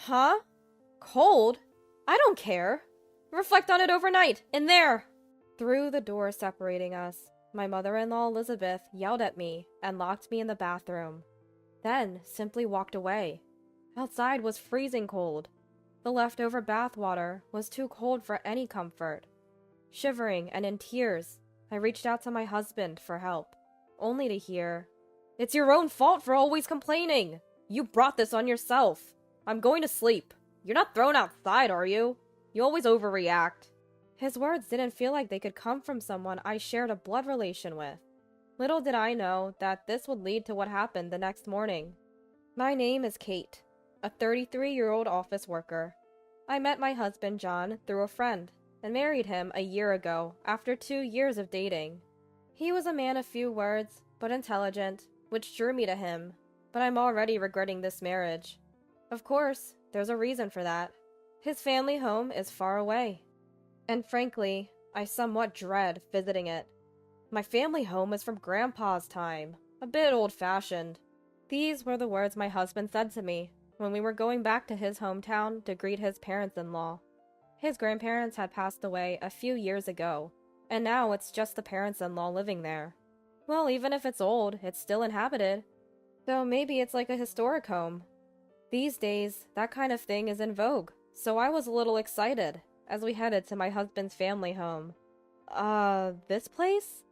Huh? Cold? I don't care. Reflect on it overnight, in there! Through the door separating us, my mother-in-law Elizabeth yelled at me and locked me in the bathroom. Then simply walked away. Outside was freezing cold. The leftover bath water was too cold for any comfort. Shivering and in tears, I reached out to my husband for help, only to hear, "It's your own fault for always complaining! You brought this on yourself! I'm going to sleep. You're not thrown outside, are you? You always overreact." His words didn't feel like they could come from someone I shared a blood relation with. Little did I know that this would lead to what happened the next morning. My name is Kate, a 33-year-old office worker. I met my husband John through a friend and married him a year ago after 2 years of dating. He was a man of few words, but intelligent, which drew me to him, but I'm already regretting this marriage. Of course, there's a reason for that. His family home is far away. And frankly, I somewhat dread visiting it. My family home is from Grandpa's time, a bit old-fashioned. These were the words my husband said to me when we were going back to his hometown to greet his parents-in-law. His grandparents had passed away a few years ago, and now it's just the parents-in-law living there. Well, even if it's old, it's still inhabited. Though maybe it's like a historic home. These days, that kind of thing is in vogue, so I was a little excited as we headed to my husband's family home. This place?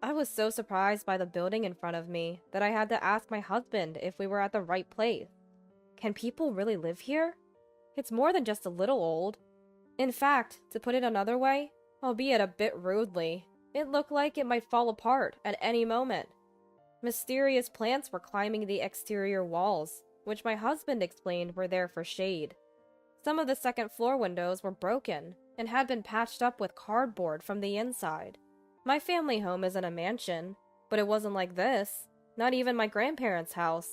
I was so surprised by the building in front of me that I had to ask my husband if we were at the right place. Can people really live here? It's more than just a little old. In fact, to put it another way, albeit a bit rudely, it looked like it might fall apart at any moment. Mysterious plants were climbing the exterior walls, which my husband explained were there for shade. Some of the second-floor windows were broken and had been patched up with cardboard from the inside. My family home isn't a mansion, but it wasn't like this, not even my grandparents' house.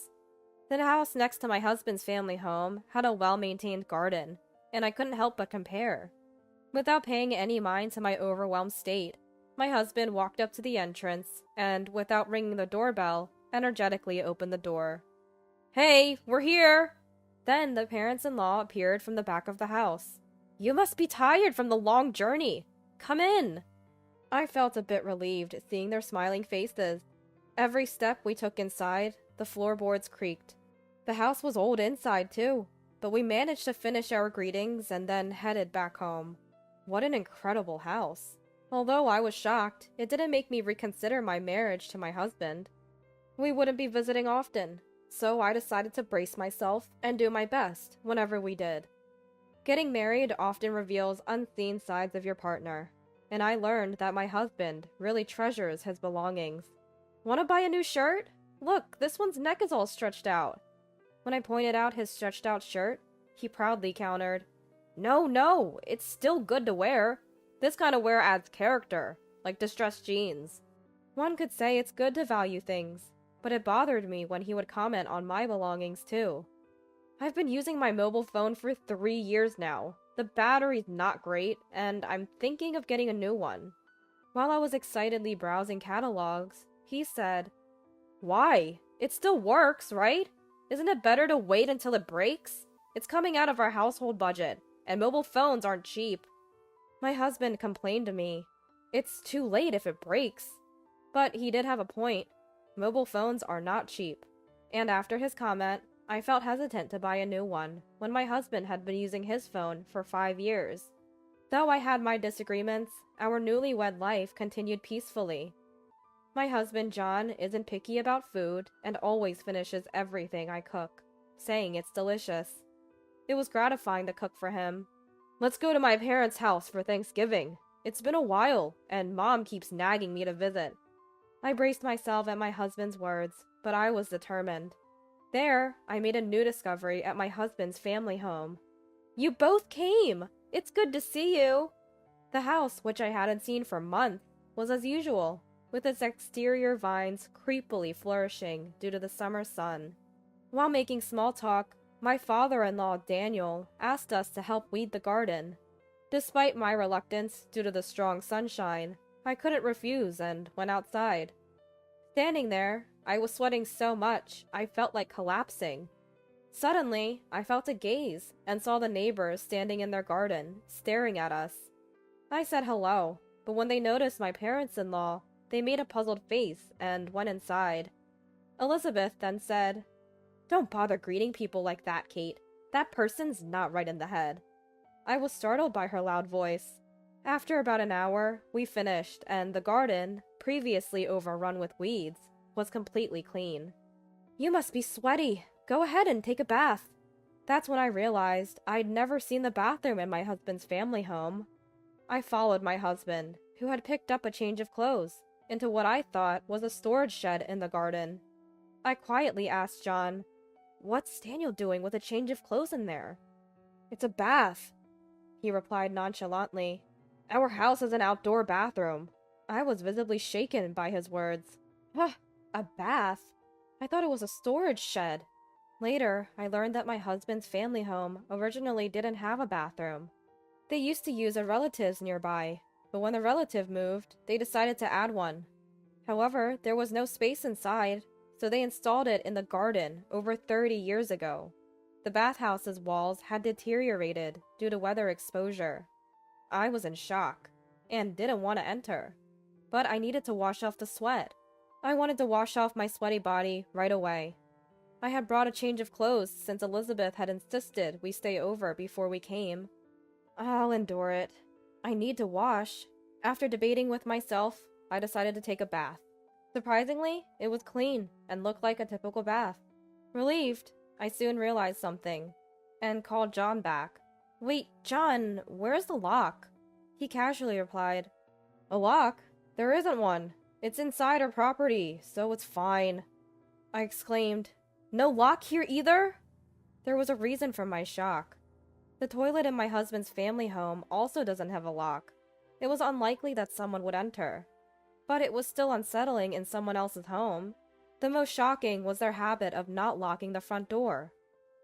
The house next to my husband's family home had a well-maintained garden, and I couldn't help but compare. Without paying any mind to my overwhelmed state, my husband walked up to the entrance and, without ringing the doorbell, energetically opened the door. "Hey, we're here!" Then the parents-in-law appeared from the back of the house. "You must be tired from the long journey. Come in." I felt a bit relieved seeing their smiling faces. Every step we took inside, the floorboards creaked. The house was old inside too, but we managed to finish our greetings and then headed back home. What an incredible house. Although I was shocked, it didn't make me reconsider my marriage to my husband. We wouldn't be visiting often, so I decided to brace myself and do my best whenever we did. Getting married often reveals unseen sides of your partner, and I learned that my husband really treasures his belongings. "Want to buy a new shirt? Look, this one's neck is all stretched out." When I pointed out his stretched out shirt, he proudly countered, No, it's still good to wear. This kind of wear adds character, like distressed jeans." One could say it's good to value things, but it bothered me when he would comment on my belongings too. I've been using my mobile phone for 3 years now. The battery's not great, and I'm thinking of getting a new one. While I was excitedly browsing catalogs, he said, "Why? It still works, right? Isn't it better to wait until it breaks? It's coming out of our household budget, and mobile phones aren't cheap." My husband complained to me, "It's too late if it breaks." But he did have a point. Mobile phones are not cheap. And after his comment, I felt hesitant to buy a new one when my husband had been using his phone for 5 years. Though I had my disagreements, our newlywed life continued peacefully. My husband John isn't picky about food and always finishes everything I cook, saying it's delicious. It was gratifying to cook for him. "Let's go to my parents' house for Thanksgiving. It's been a while, and Mom keeps nagging me to visit." I braced myself at my husband's words, but I was determined. There, I made a new discovery at my husband's family home. "You both came! It's good to see you!" The house, which I hadn't seen for months, was as usual, with its exterior vines creepily flourishing due to the summer sun. While making small talk, my father-in-law, Daniel, asked us to help weed the garden. Despite my reluctance due to the strong sunshine, I couldn't refuse and went outside. Standing there, I was sweating so much I felt like collapsing. Suddenly, I felt a gaze and saw the neighbors standing in their garden, staring at us. I said hello, but when they noticed my parents-in-law, they made a puzzled face and went inside. Elizabeth then said, "Don't bother greeting people like that, Kate. That person's not right in the head." I was startled by her loud voice. After about an hour, we finished, and the garden, previously overrun with weeds, was completely clean. "You must be sweaty. Go ahead and take a bath." That's when I realized I'd never seen the bathroom in my husband's family home. I followed my husband, who had picked up a change of clothes, into what I thought was a storage shed in the garden. I quietly asked John, "What's Daniel doing with a change of clothes in there?" "It's a bath," he replied nonchalantly. "Our house has an outdoor bathroom." I was visibly shaken by his words. "Huh, a bath? I thought it was a storage shed." Later, I learned that my husband's family home originally didn't have a bathroom. They used to use a relative's nearby, but when the relative moved, they decided to add one. However, there was no space inside, so they installed it in the garden over 30 years ago. The bathhouse's walls had deteriorated due to weather exposure. I was in shock, and didn't want to enter. But I needed to wash off the sweat. I wanted to wash off my sweaty body right away. I had brought a change of clothes since Elizabeth had insisted we stay over before we came. I'll endure it. I need to wash. After debating with myself, I decided to take a bath. Surprisingly, it was clean and looked like a typical bath. Relieved, I soon realized something, and called John back. "Wait, John, where's the lock?" He casually replied, "A lock? There isn't one. It's inside our property, so it's fine." I exclaimed, "No lock here either?" There was a reason for my shock. The toilet in my husband's family home also doesn't have a lock. It was unlikely that someone would enter. But it was still unsettling in someone else's home. The most shocking was their habit of not locking the front door.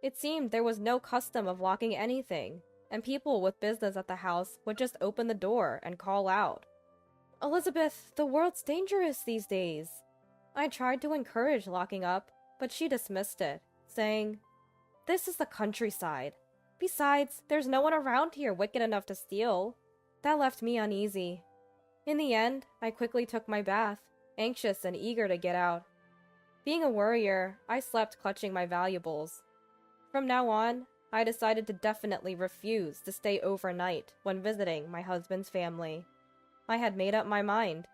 It seemed there was no custom of locking anything, and people with business at the house would just open the door and call out. "Elizabeth, the world's dangerous these days." I tried to encourage locking up, but she dismissed it, saying, "This is the countryside. Besides, there's no one around here wicked enough to steal." That left me uneasy. In the end, I quickly took my bath, anxious and eager to get out. Being a worrier, I slept clutching my valuables. From now on, I decided to definitely refuse to stay overnight when visiting my husband's family. I had made up my mind.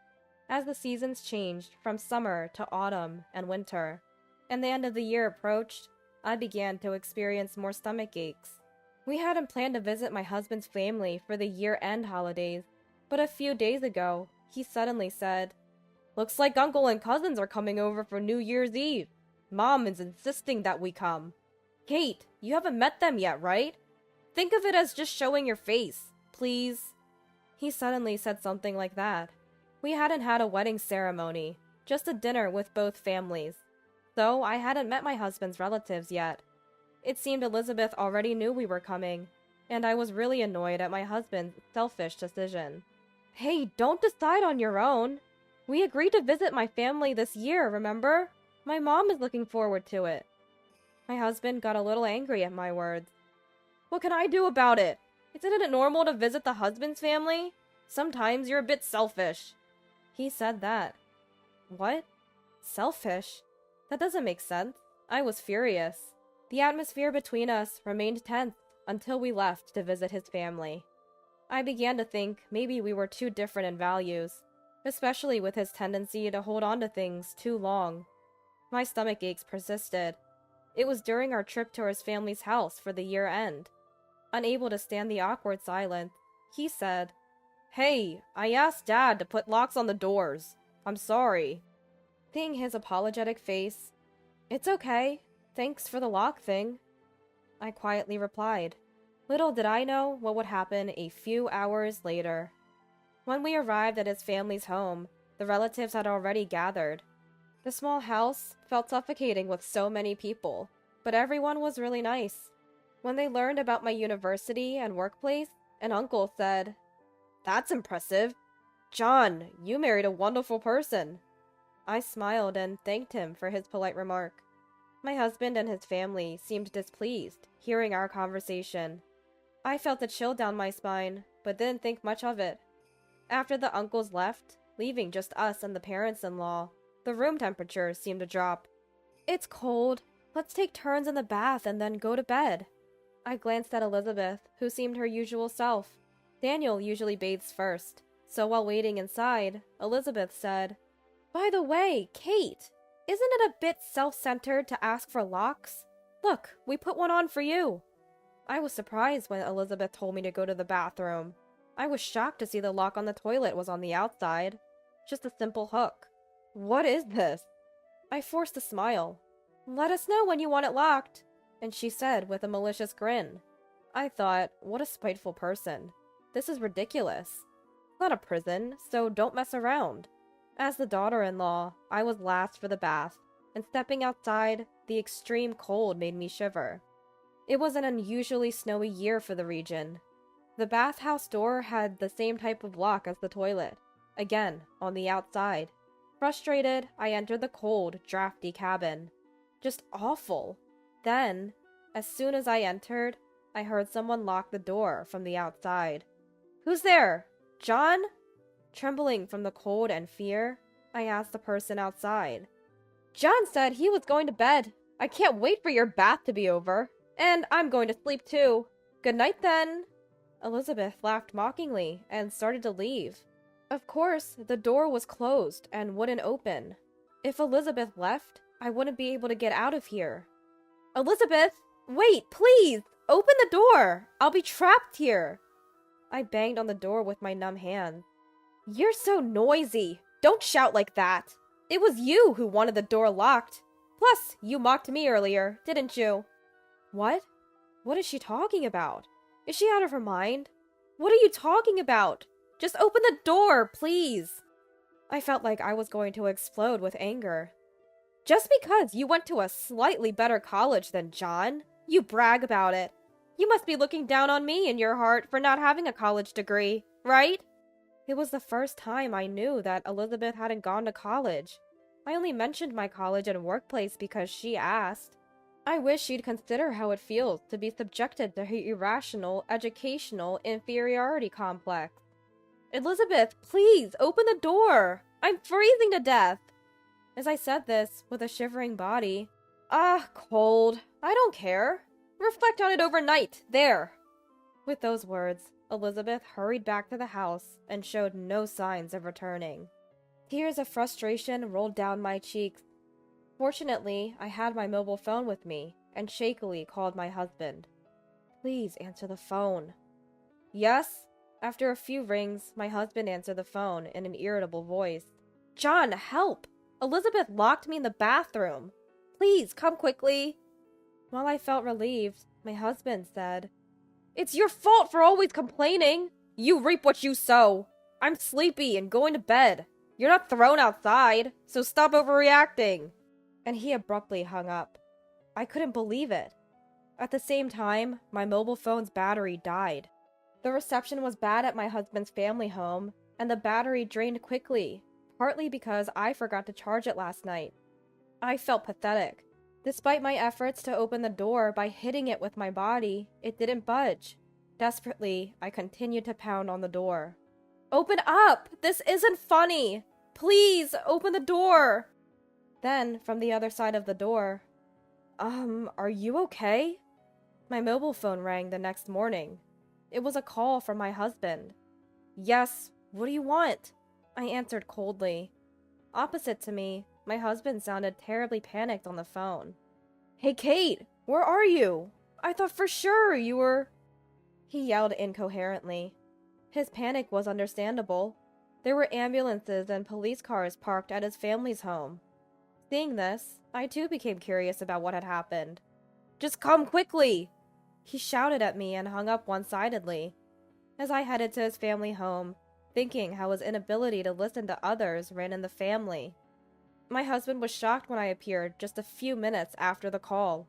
As the seasons changed from summer to autumn and winter, and the end of the year approached, I began to experience more stomach aches. We hadn't planned to visit my husband's family for the year-end holidays, but a few days ago, he suddenly said, "Looks like Uncle and cousins are coming over for New Year's Eve. Mom is insisting that we come. Kate, you haven't met them yet, right? Think of it as just showing your face, please." He suddenly said something like that. We hadn't had a wedding ceremony, just a dinner with both families. So I hadn't met my husband's relatives yet. It seemed Elizabeth already knew we were coming, and I was really annoyed at my husband's selfish decision. "Hey, don't decide on your own. We agreed to visit my family this year, remember? My mom is looking forward to it." My husband got a little angry at my words. "What can I do about it? Isn't it normal to visit the husband's family? Sometimes you're a bit selfish." He said that. What? Selfish? That doesn't make sense. I was furious. The atmosphere between us remained tense until we left to visit his family. I began to think maybe we were too different in values, especially with his tendency to hold on to things too long. My stomach aches persisted. It was during our trip to his family's house for the year end. Unable to stand the awkward silence, he said, "Hey, I asked Dad to put locks on the doors. I'm sorry." Seeing his apologetic face, "It's okay. Thanks for the lock thing," I quietly replied. Little did I know what would happen a few hours later. When we arrived at his family's home, the relatives had already gathered. The small house felt suffocating with so many people, but everyone was really nice. When they learned about my university and workplace, an uncle said, "That's impressive. John, you married a wonderful person." I smiled and thanked him for his polite remark. My husband and his family seemed displeased, hearing our conversation. I felt a chill down my spine, but didn't think much of it. After the uncles left, leaving just us and the parents-in-law, the room temperature seemed to drop. "It's cold. Let's take turns in the bath and then go to bed." I glanced at Elizabeth, who seemed her usual self. Daniel usually bathes first, so while waiting inside, Elizabeth said, "By the way, Kate, isn't it a bit self-centered to ask for locks? Look, we put one on for you." I was surprised when Elizabeth told me to go to the bathroom. I was shocked to see the lock on the toilet was on the outside. Just a simple hook. "What is this?" I forced a smile. "Let us know when you want it locked," and she said with a malicious grin. I thought, what a spiteful person. This is ridiculous. It's not a prison, so don't mess around. As the daughter-in-law, I was last for the bath, and stepping outside, the extreme cold made me shiver. It was an unusually snowy year for the region. The bathhouse door had the same type of lock as the toilet, again, on the outside. Frustrated, I entered the cold, drafty cabin. Just awful. Then, as soon as I entered, I heard someone lock the door from the outside. "Who's there? John?" Trembling from the cold and fear, I asked the person outside. "John said he was going to bed. I can't wait for your bath to be over. And I'm going to sleep too. Good night then." Elizabeth laughed mockingly and started to leave. Of course, the door was closed and wouldn't open. If Elizabeth left, I wouldn't be able to get out of here. "Elizabeth, wait, please! Open the door! I'll be trapped here!" I banged on the door with my numb hand. "You're so noisy! Don't shout like that! It was you who wanted the door locked. Plus, you mocked me earlier, didn't you?" "What? What is she talking about? Is she out of her mind? What are you talking about? Just open the door, please!" I felt like I was going to explode with anger. "Just because you went to a slightly better college than John, you brag about it. You must be looking down on me in your heart for not having a college degree, right?" It was the first time I knew that Elizabeth hadn't gone to college. I only mentioned my college and workplace because she asked. I wish she'd consider how it feels to be subjected to her irrational, educational inferiority complex. "Elizabeth, please, open the door! I'm freezing to death!" As I said this, with a shivering body, cold. I don't care. Reflect on it overnight. There." With those words, Elizabeth hurried back to the house and showed no signs of returning. Tears of frustration rolled down my cheeks. Fortunately, I had my mobile phone with me and shakily called my husband. "Please answer the phone." "Yes?" After a few rings, my husband answered the phone in an irritable voice. "John, help! Elizabeth locked me in the bathroom. Please, come quickly." While I felt relieved, my husband said, "It's your fault for always complaining. You reap what you sow. I'm sleepy and going to bed. You're not thrown outside, so stop overreacting." And he abruptly hung up. I couldn't believe it. At the same time, my mobile phone's battery died. The reception was bad at my husband's family home, and the battery drained quickly, partly because I forgot to charge it last night. I felt pathetic. Despite my efforts to open the door by hitting it with my body, it didn't budge. Desperately, I continued to pound on the door. "Open up! This isn't funny! Please, open the door!" Then, from the other side of the door, "Are you okay?" My mobile phone rang the next morning. It was a call from my husband. "Yes, what do you want?" I answered coldly. Opposite to me, my husband sounded terribly panicked on the phone. "Hey, Kate, where are you? I thought for sure you were—" He yelled incoherently. His panic was understandable. There were ambulances and police cars parked at his family's home. Seeing this, I too became curious about what had happened. "Just come quickly!" He shouted at me and hung up one-sidedly. As I headed to his family home, thinking how his inability to listen to others ran in the family. My husband was shocked when I appeared just a few minutes after the call.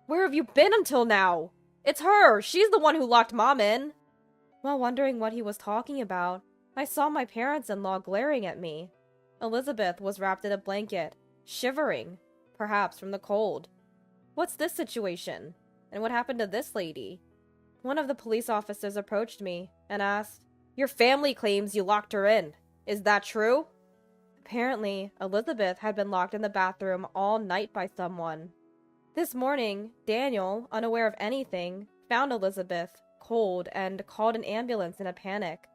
"Where have you been until now? It's her! She's the one who locked Mom in!" While wondering what he was talking about, I saw my parents-in-law glaring at me. Elizabeth was wrapped in a blanket, shivering, perhaps from the cold. What's this situation? And what happened to this lady? One of the police officers approached me and asked, "Your family claims you locked her in. Is that true?" Apparently, Elizabeth had been locked in the bathroom all night by someone. This morning, Daniel, unaware of anything, found Elizabeth, cold, and called an ambulance in a panic.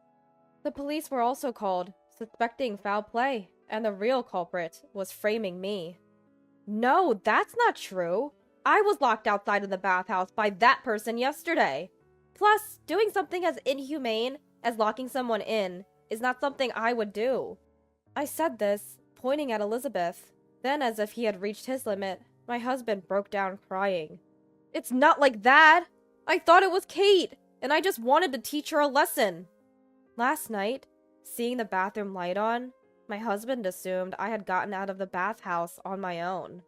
The police were also called, suspecting foul play, and the real culprit was framing me. No, that's not true. I was locked outside of the bathhouse by that person yesterday. Plus, doing something as inhumane as locking someone in is not something I would do. I said this, pointing at Elizabeth. Then, as if he had reached his limit, my husband broke down crying. "It's not like that! I thought it was Kate, and I just wanted to teach her a lesson." Last night, seeing the bathroom light on, my husband assumed I had gotten out of the bathhouse on my own.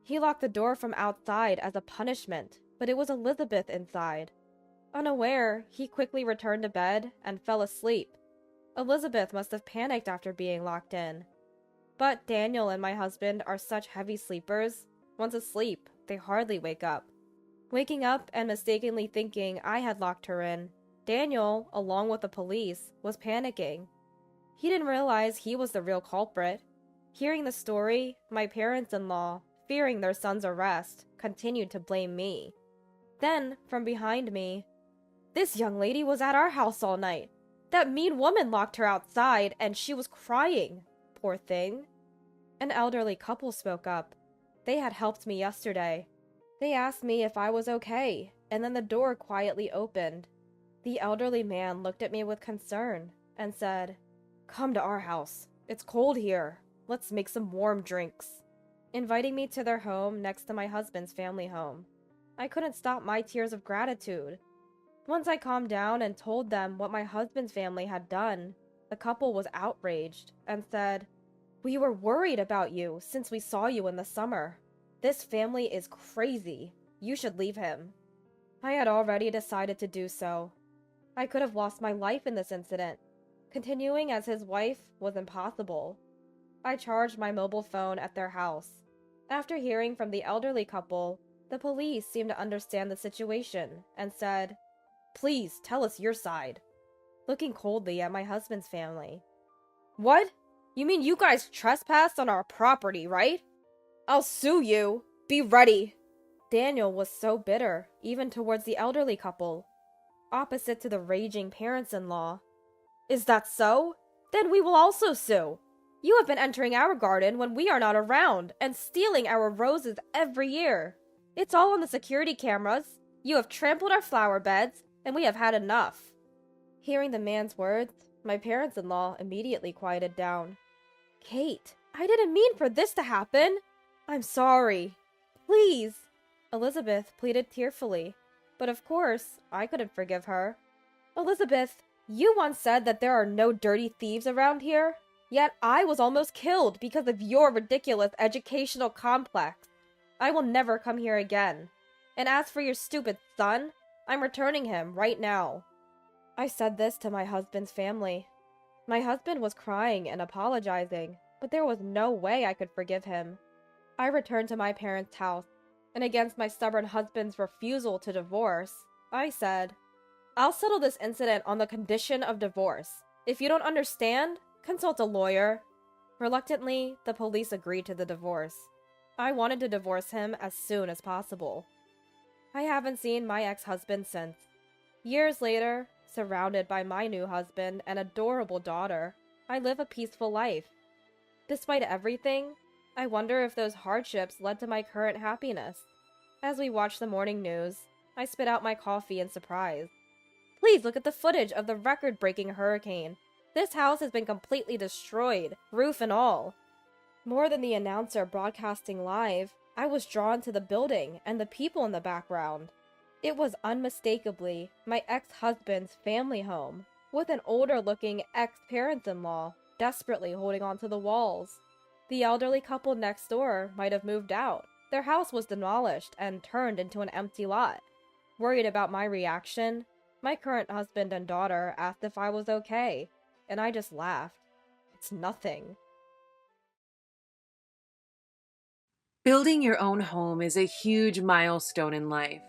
He locked the door from outside as a punishment, but it was Elizabeth inside. Unaware, he quickly returned to bed and fell asleep. Elizabeth must have panicked after being locked in. But Daniel and my husband are such heavy sleepers. Once asleep, they hardly wake up. Waking up and mistakenly thinking I had locked her in, Daniel, along with the police, was panicking. He didn't realize he was the real culprit. Hearing the story, my parents-in-law, fearing their son's arrest, continued to blame me. Then, from behind me, "This young lady was at our house all night. That mean woman locked her outside, and she was crying. Poor thing." An elderly couple spoke up. They had helped me yesterday. They asked me if I was okay, and then the door quietly opened. The elderly man looked at me with concern and said, "Come to our house. It's cold here. Let's make some warm drinks," inviting me to their home next to my husband's family home. I couldn't stop my tears of gratitude. Once I calmed down and told them what my husband's family had done, the couple was outraged and said, "We were worried about you since we saw you in the summer. This family is crazy. You should leave him." I had already decided to do so. I could have lost my life in this incident. Continuing as his wife was impossible. I charged my mobile phone at their house. After hearing from the elderly couple, the police seemed to understand the situation and said, "Please tell us your side," looking coldly at my husband's family. "What? You mean you guys trespassed on our property, right? I'll sue you. Be ready." Daniel was so bitter, even towards the elderly couple, opposite to the raging parents-in-law. "Is that so? Then we will also sue. You have been entering our garden when we are not around and stealing our roses every year. It's all on the security cameras. You have trampled our flower beds, and we have had enough." Hearing the man's words, my parents-in-law immediately quieted down. "Kate, I didn't mean for this to happen. I'm sorry. Please." Elizabeth pleaded tearfully, but of course, I couldn't forgive her. "Elizabeth, you once said that there are no dirty thieves around here, yet I was almost killed because of your ridiculous educational complex. I will never come here again. And as for your stupid son, I'm returning him right now." I said this to my husband's family. My husband was crying and apologizing, but there was no way I could forgive him. I returned to my parents' house, and against my stubborn husband's refusal to divorce, I said, "I'll settle this incident on the condition of divorce. If you don't understand, consult a lawyer." Reluctantly, the police agreed to the divorce. I wanted to divorce him as soon as possible. I haven't seen my ex-husband since. Years later, surrounded by my new husband and adorable daughter, I live a peaceful life. Despite everything, I wonder if those hardships led to my current happiness. As we watch the morning news, I spit out my coffee in surprise. Please look at the footage of the record-breaking hurricane. This house has been completely destroyed, roof and all. More than the announcer broadcasting live, I was drawn to the building and the people in the background. It was unmistakably my ex-husband's family home, with an older-looking ex-parents-in-law desperately holding onto the walls. The elderly couple next door might have moved out. Their house was demolished and turned into an empty lot. Worried about my reaction, my current husband and daughter asked if I was okay, and I just laughed. It's nothing. Building your own home is a huge milestone in life.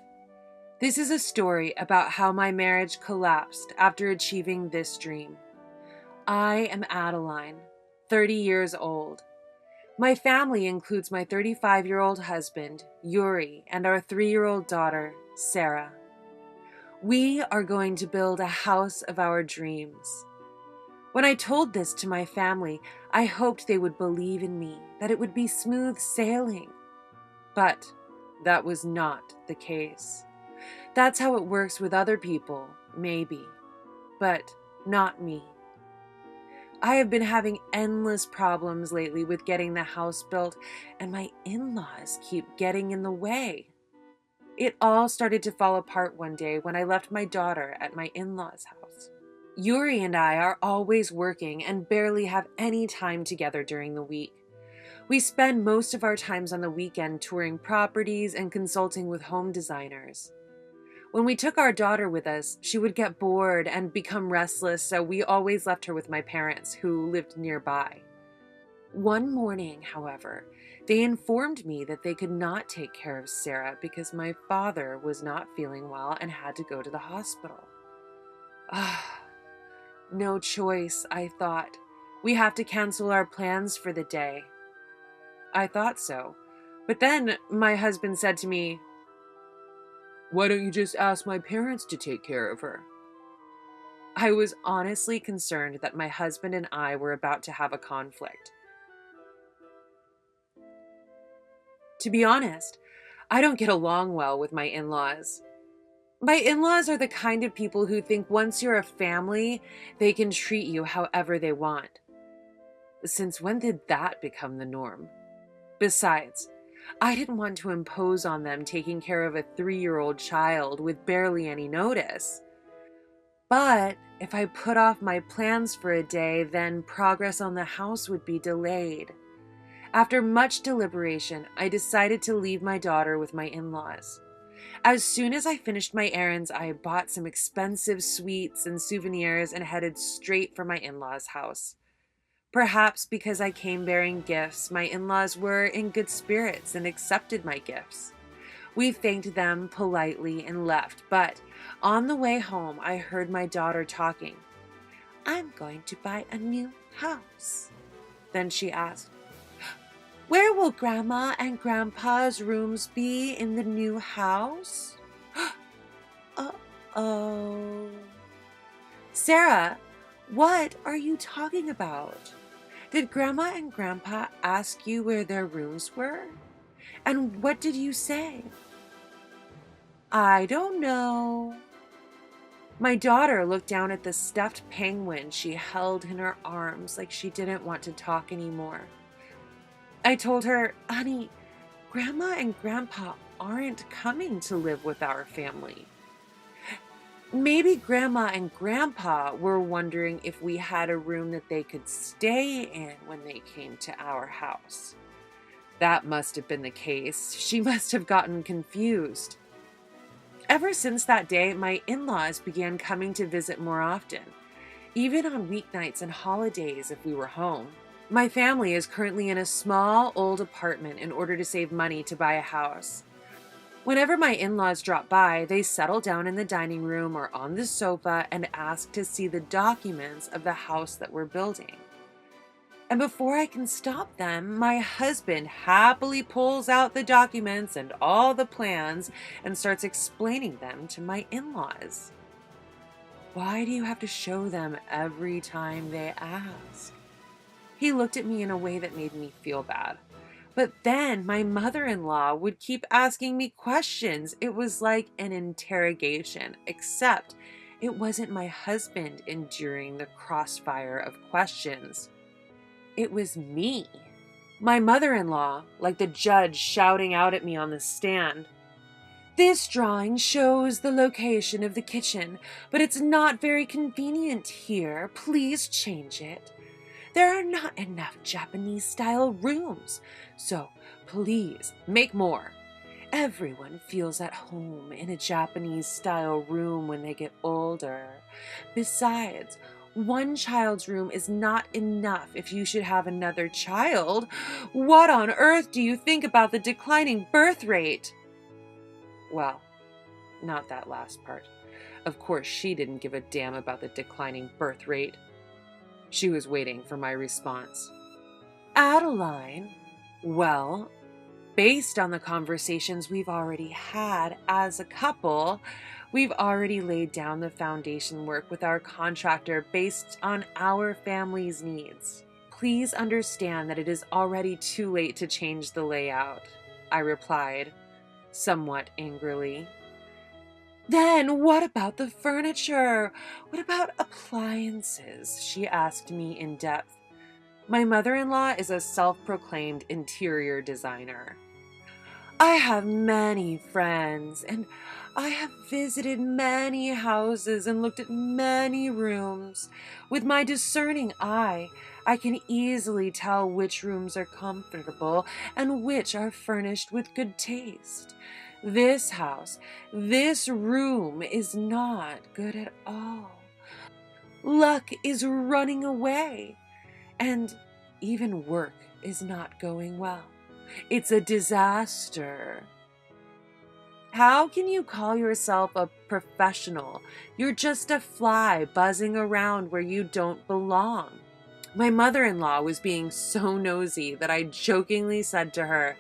This is a story about how my marriage collapsed after achieving this dream. I am Adeline, 30 years old. My family includes my 35-year-old husband, Yuri, and our 3-year-old daughter, Sarah. We are going to build a house of our dreams. When I told this to my family, I hoped they would believe in me, that it would be smooth sailing. But that was not the case. That's how it works with other people, maybe, but not me. I have been having endless problems lately with getting the house built, and my in-laws keep getting in the way. It all started to fall apart one day when I left my daughter at my in-laws' house. Yuri and I are always working and barely have any time together during the week. We spend most of our times on the weekend touring properties and consulting with home designers. When we took our daughter with us, she would get bored and become restless, so we always left her with my parents, who lived nearby. One morning, however, they informed me that they could not take care of Sarah because my father was not feeling well and had to go to the hospital. No choice, I thought. We have to cancel our plans for the day. I thought so. But then my husband said to me, "Why don't you just ask my parents to take care of her?" I was honestly concerned that my husband and I were about to have a conflict. To be honest, I don't get along well with my in-laws. My in-laws are the kind of people who think once you're a family, they can treat you however they want. Since when did that become the norm? Besides, I didn't want to impose on them taking care of a 3-year-old child with barely any notice. But if I put off my plans for a day, then progress on the house would be delayed. After much deliberation, I decided to leave my daughter with my in-laws. As soon as I finished my errands, I bought some expensive sweets and souvenirs and headed straight for my in-laws' house. Perhaps because I came bearing gifts, my in-laws were in good spirits and accepted my gifts. We thanked them politely and left, but on the way home, I heard my daughter talking. "I'm going to buy a new house." Then she asked, "Where will Grandma and Grandpa's rooms be in the new house?" Uh-oh. "Sarah, what are you talking about? Did Grandma and Grandpa ask you where their rooms were? And what did you say?" "I don't know." My daughter looked down at the stuffed penguin she held in her arms like she didn't want to talk anymore. I told her, "Honey, Grandma and Grandpa aren't coming to live with our family." Maybe Grandma and Grandpa were wondering if we had a room that they could stay in when they came to our house. That must have been the case. She must have gotten confused. Ever since that day, my in-laws began coming to visit more often, even on weeknights and holidays if we were home. My family is currently in a small, old apartment in order to save money to buy a house. Whenever my in-laws drop by, they settle down in the dining room or on the sofa and ask to see the documents of the house that we're building. And before I can stop them, my husband happily pulls out the documents and all the plans and starts explaining them to my in-laws. "Why do you have to show them every time they ask?" He looked at me in a way that made me feel bad. But then my mother-in-law would keep asking me questions. It was like an interrogation, except it wasn't my husband enduring the crossfire of questions. It was me. My mother-in-law, like the judge shouting out at me on the stand. "This drawing shows the location of the kitchen, but it's not very convenient here. Please change it. There are not enough Japanese-style rooms, so please make more. Everyone feels at home in a Japanese-style room when they get older. Besides, One child's room is not enough if you should have another child. What on earth do you think about the declining birth rate? Well, not that last part. Of course, she didn't give a damn about the declining birth rate. She was waiting for my response. Adeline, well, based on the conversations we've already had as a couple, we've already laid down the foundation work with our contractor based on our family's needs. Please understand that it is already too late to change the layout, I replied, somewhat angrily. Then what about the furniture? What about appliances? She asked me in depth. My mother-in-law is a self-proclaimed interior designer. I have many friends, and I have visited many houses and looked at many rooms. With my discerning eye, I can easily tell which rooms are comfortable and which are furnished with good taste. This house, this room is not good at all. Luck is running away, and even work is not going well. It's a disaster. How can you call yourself a professional? You're just a fly buzzing around where you don't belong. My mother-in-law was being so nosy that I jokingly said to her,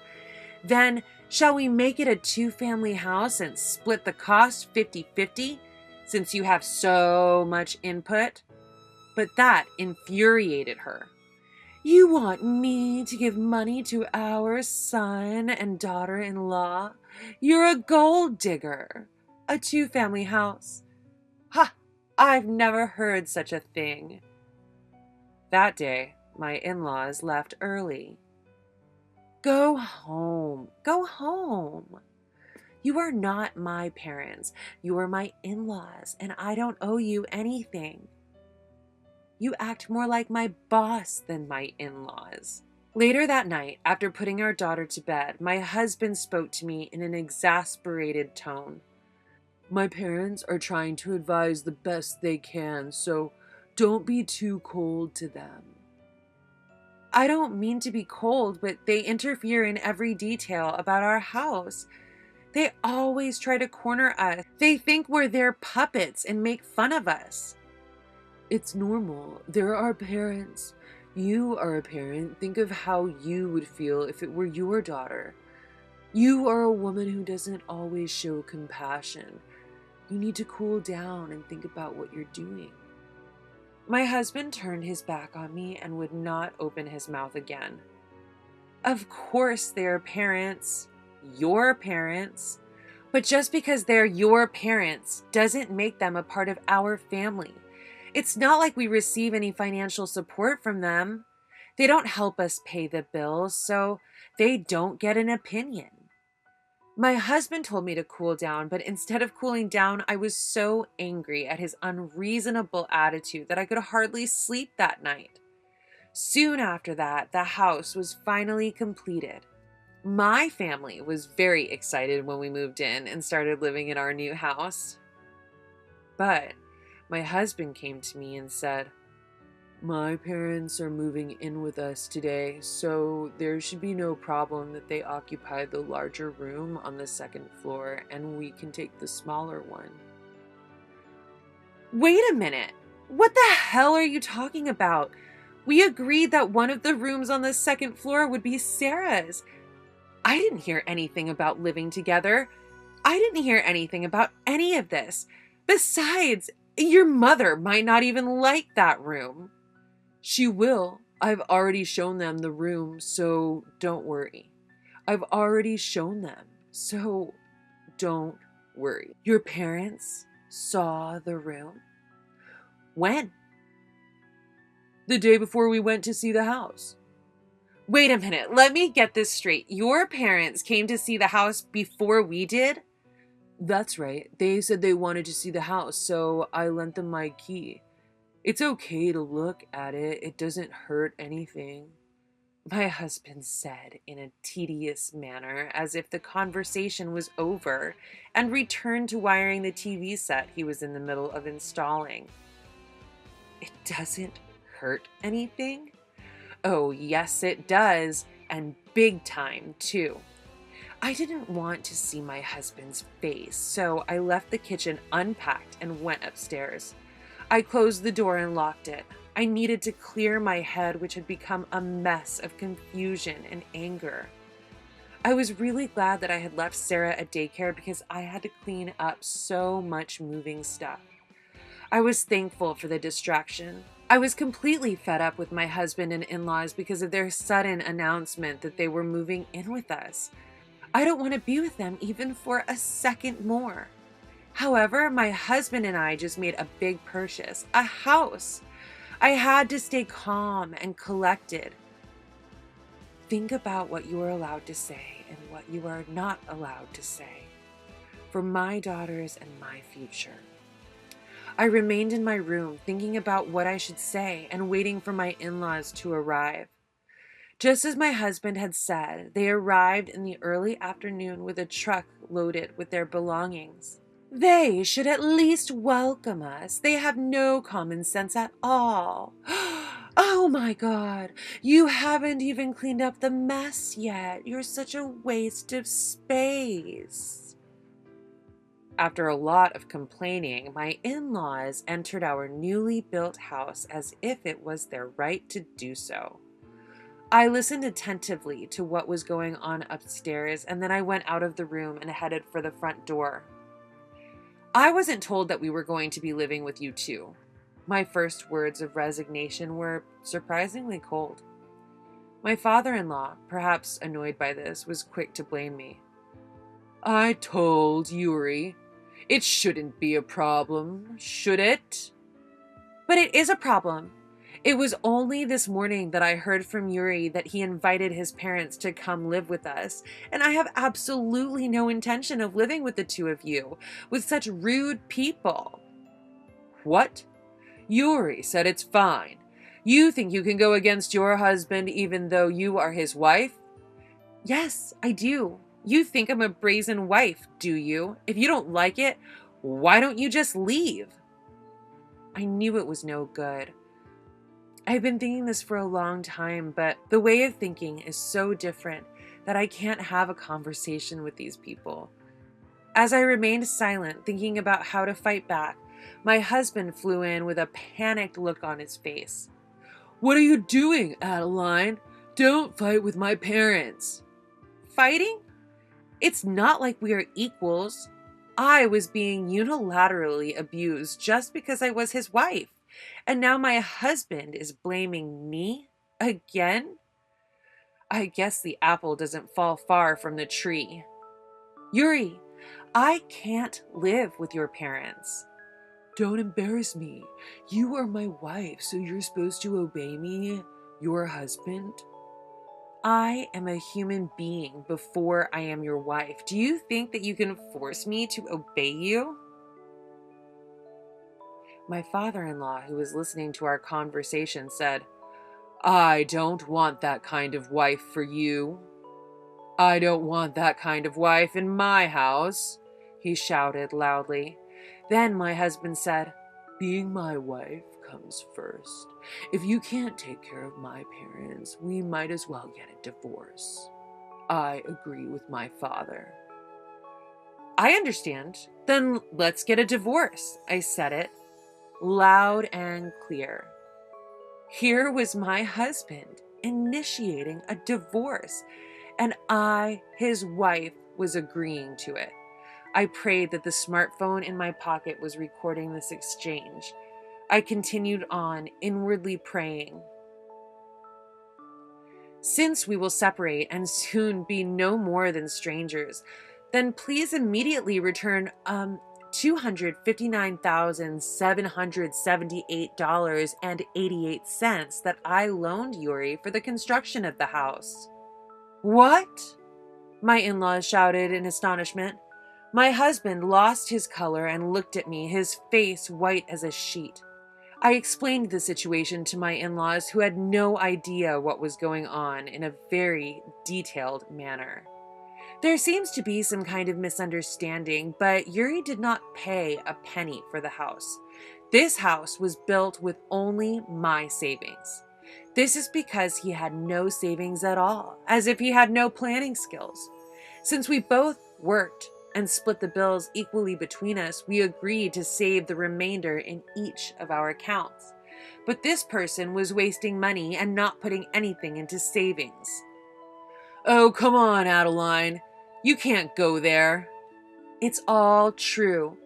"Then shall we make it a two-family house and split the cost 50-50, since you have so much input?" But that infuriated her. "You want me to give money to our son and daughter-in-law? You're a gold digger. A two-family house. Ha! I've never heard such a thing." That day, my in-laws left early. Go home. Go home. You are not my parents. You are my in-laws, and I don't owe you anything. You act more like my boss than my in-laws. Later that night, after putting our daughter to bed, my husband spoke to me in an exasperated tone. "My parents are trying to advise the best they can, so don't be too cold to them." I don't mean to be cold, but they interfere in every detail about our house. They always try to corner us. They think we're their puppets and make fun of us. It's normal. They're our parents. You are a parent. Think of how you would feel if it were your daughter. You are a woman who doesn't always show compassion. You need to cool down and think about what you're doing. My husband turned his back on me and would not open his mouth again. Of course they're parents. Your parents. But just because they're your parents doesn't make them a part of our family. It's not like we receive any financial support from them. They don't help us pay the bills, so they don't get an opinion. My husband told me to cool down, but instead of cooling down, I was so angry at his unreasonable attitude that I could hardly sleep that night. Soon after that, the house was finally completed. My family was very excited when we moved in and started living in our new house. But my husband came to me and said, "My parents are moving in with us today, so there should be no problem that they occupy the larger room on the second floor and we can take the smaller one." Wait a minute. What the hell are you talking about? We agreed that one of the rooms on the second floor would be Sarah's. I didn't hear anything about living together. I didn't hear anything about any of this. Besides, your mother might not even like that room. She will. I've already shown them the room, so don't worry. I've already shown them, so don't worry. Your parents saw the room? When? The day before we went to see the house. Wait a minute, let me get this straight. Your parents came to see the house before we did? That's right. They said they wanted to see the house, so I lent them my key. It's okay to look at it. It doesn't hurt anything. My husband said in a tedious manner, as if the conversation was over, and returned to wiring the TV set he was in the middle of installing. it doesn't hurt anything? Oh, yes, it does, and big time, too. I didn't want to see my husband's face, so I left the kitchen unpacked and went upstairs. I closed the door and locked it. I needed to clear my head, which had become a mess of confusion and anger. I was really glad that I had left Sarah at daycare because I had to clean up so much moving stuff. I was thankful for the distraction. I was completely fed up with my husband and in-laws because of their sudden announcement that they were moving in with us. I don't want to be with them even for a second more. However, my husband and I just made a big purchase, a house. I had to stay calm and collected. Think about what you are allowed to say and what you are not allowed to say for my daughters and my future. I remained in my room thinking about what I should say and waiting for my in-laws to arrive. Just as my husband had said, they arrived in the early afternoon with a truck loaded with their belongings. They should at least welcome us. They have no common sense at all. Oh my God, you haven't even cleaned up the mess yet. You're such a waste of space. After a lot of complaining, my in-laws entered our newly built house as if it was their right to do so. I listened attentively to what was going on upstairs, and then I went out of the room and headed for the front door. I wasn't told that we were going to be living with you too. My first words of resignation were surprisingly cold. My father-in-law, perhaps annoyed by this, was quick to blame me. I told Yuri. It shouldn't be a problem, should it? But it is a problem. It was only this morning that I heard from Yuri that he invited his parents to come live with us, and I have absolutely no intention of living with the two of you, with such rude people. What? Yuri said it's fine. You think you can go against your husband even though you are his wife? Yes, I do. You think I'm a brazen wife, do you? If you don't like it, why don't you just leave? I knew it was no good. I've been thinking this for a long time, but the way of thinking is so different that I can't have a conversation with these people. As I remained silent, thinking about how to fight back, my husband flew in with a panicked look on his face. What are you doing, Adeline? Don't fight with my parents. Fighting? It's not like we are equals. I was being unilaterally abused just because I was his wife. And now my husband is blaming me again? I guess the apple doesn't fall far from the tree. Yuri, I can't live with your parents. Don't embarrass me. You are my wife, so you're supposed to obey me, your husband. I am a human being before I am your wife. Do you think that you can force me to obey you? My father-in-law, who was listening to our conversation, said, I don't want that kind of wife for you. I don't want that kind of wife in my house, he shouted loudly. Then my husband said, being my wife comes first. If you can't take care of my parents, we might as well get a divorce. I agree with my father. I understand. Then let's get a divorce. I said it loud and clear. Here was my husband initiating a divorce, and I, his wife, was agreeing to it. I prayed that the smartphone in my pocket was recording this exchange. I continued on, inwardly praying. Since we will separate and soon be no more than strangers, then please immediately return $259,778.88 that I loaned Yuri for the construction of the house. What? My in-laws shouted in astonishment. My husband lost his color and looked at me, his face white as a sheet. I explained the situation to my in-laws, who had no idea what was going on, in a very detailed manner. There seems to be some kind of misunderstanding, but Yuri did not pay a penny for the house. This house was built with only my savings. This is because he had no savings at all, as if he had no planning skills. Since we both worked and split the bills equally between us, we agreed to save the remainder in each of our accounts. But this person was wasting money and not putting anything into savings. Oh, come on, Adeline. You can't go there. It's all true.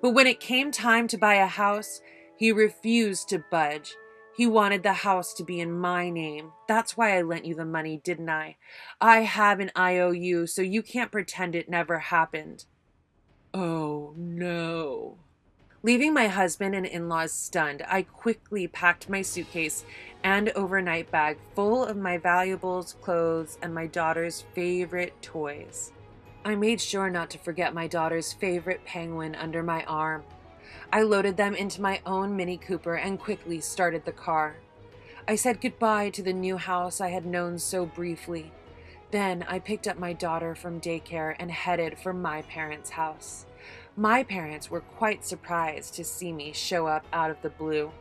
But when it came time to buy a house, he refused to budge. He wanted the house to be in my name. That's why I lent you the money, didn't I? I have an IOU, so you can't pretend it never happened. Oh, no. Leaving my husband and in-laws stunned, I quickly packed my suitcase and overnight bag full of my valuables, clothes, and my daughter's favorite toys. I made sure not to forget my daughter's favorite penguin under my arm. I loaded them into my own Mini Cooper and quickly started the car. I said goodbye to the new house I had known so briefly. Then I picked up my daughter from daycare and headed for my parents' house. My parents were quite surprised to see me show up out of the blue,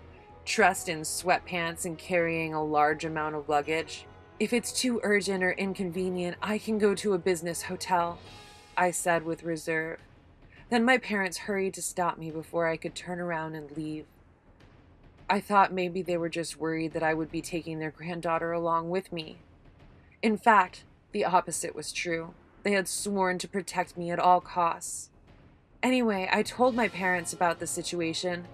dressed in sweatpants and carrying a large amount of luggage. If it's too urgent or inconvenient, I can go to a business hotel, I said with reserve. Then my parents hurried to stop me before I could turn around and leave. I thought maybe they were just worried that I would be taking their granddaughter along with me. In fact, the opposite was true. They had sworn to protect me at all costs. Anyway, I told my parents about the situation.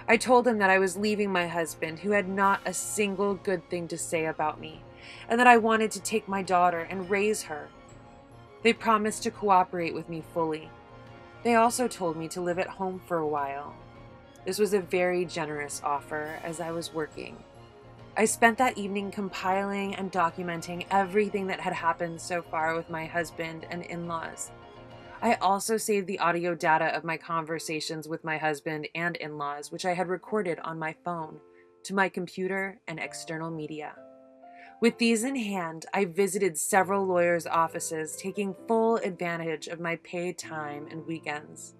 I told them that I was leaving my husband, who had not a single good thing to say about me, and that I wanted to take my daughter and raise her. They promised to cooperate with me fully. They also told me to live at home for a while. This was a very generous offer as I was working. I spent that evening compiling and documenting everything that had happened so far with my husband and in-laws. I also saved the audio data of my conversations with my husband and in-laws, which I had recorded on my phone, to my computer and external media. With these in hand, I visited several lawyers' offices, taking full advantage of my paid time and weekends.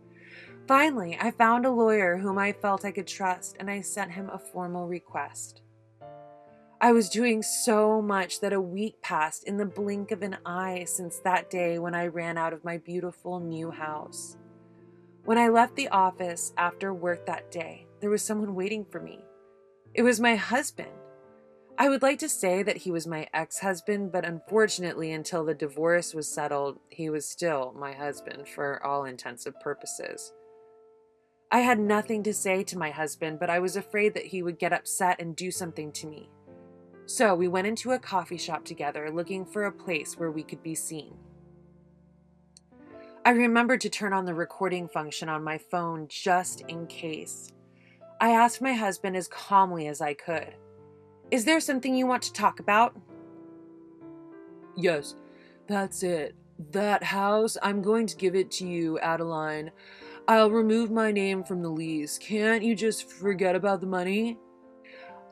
Finally, I found a lawyer whom I felt I could trust, and I sent him a formal request. I was doing so much that a week passed in the blink of an eye since that day when I ran out of my beautiful new house. When I left the office after work that day, there was someone waiting for me. It was my husband. I would like to say that he was my ex-husband, but unfortunately, until the divorce was settled, he was still my husband for all intents and purposes. I had nothing to say to my husband, but I was afraid that he would get upset and do something to me. So we went into a coffee shop together, looking for a place where we could be seen. I remembered to turn on the recording function on my phone just in case. I asked my husband as calmly as I could, "Is there something you want to talk about?" "Yes, that's it. That house, I'm going to give it to you, Adeline. I'll remove my name from the lease. Can't you just forget about the money?"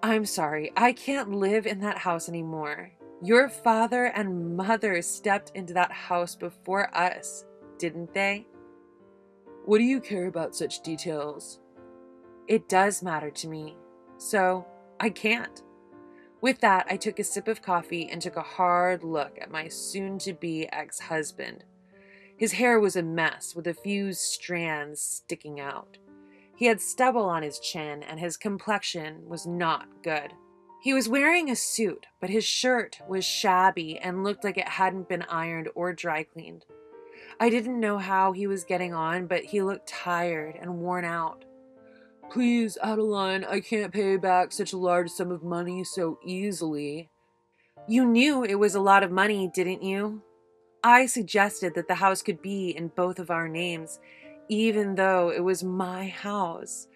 "I'm sorry, I can't live in that house anymore. Your father and mother stepped into that house before us, didn't they?" "What do you care about such details?" "It does matter to me, so I can't." With that, I took a sip of coffee and took a hard look at my soon-to-be ex-husband. His hair was a mess, with a few strands sticking out. He had stubble on his chin, and his complexion was not good. He was wearing a suit, but his shirt was shabby and looked like it hadn't been ironed or dry cleaned. I didn't know how he was getting on, but he looked tired and worn out. "Please, Adeline, I can't pay back such a large sum of money so easily." "You knew it was a lot of money, didn't you? I suggested that the house could be in both of our names, even though it was my house.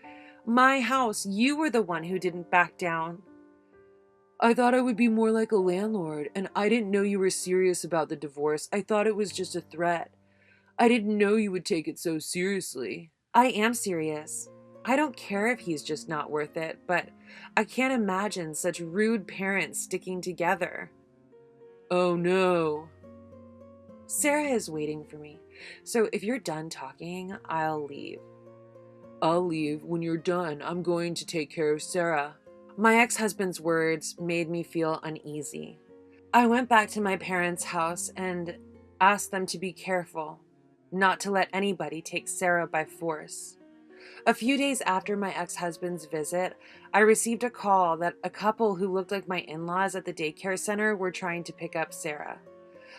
My house, you were the one who didn't back down." "I thought I would be more like a landlord, and I didn't know you were serious about the divorce. I thought it was just a threat. I didn't know you would take it so seriously." "I am serious. I don't care if he's just not worth it, but I can't imagine such rude parents sticking together." "Oh no." Sarah is waiting for me, so if you're done talking, I'll leave. I'll leave. When you're done, I'm going to take care of Sarah. My ex-husband's words made me feel uneasy. I went back to my parents' house and asked them to be careful, not to let anybody take Sarah by force. A few days after my ex-husband's visit, I received a call that a couple who looked like my in-laws at the daycare center were trying to pick up Sarah.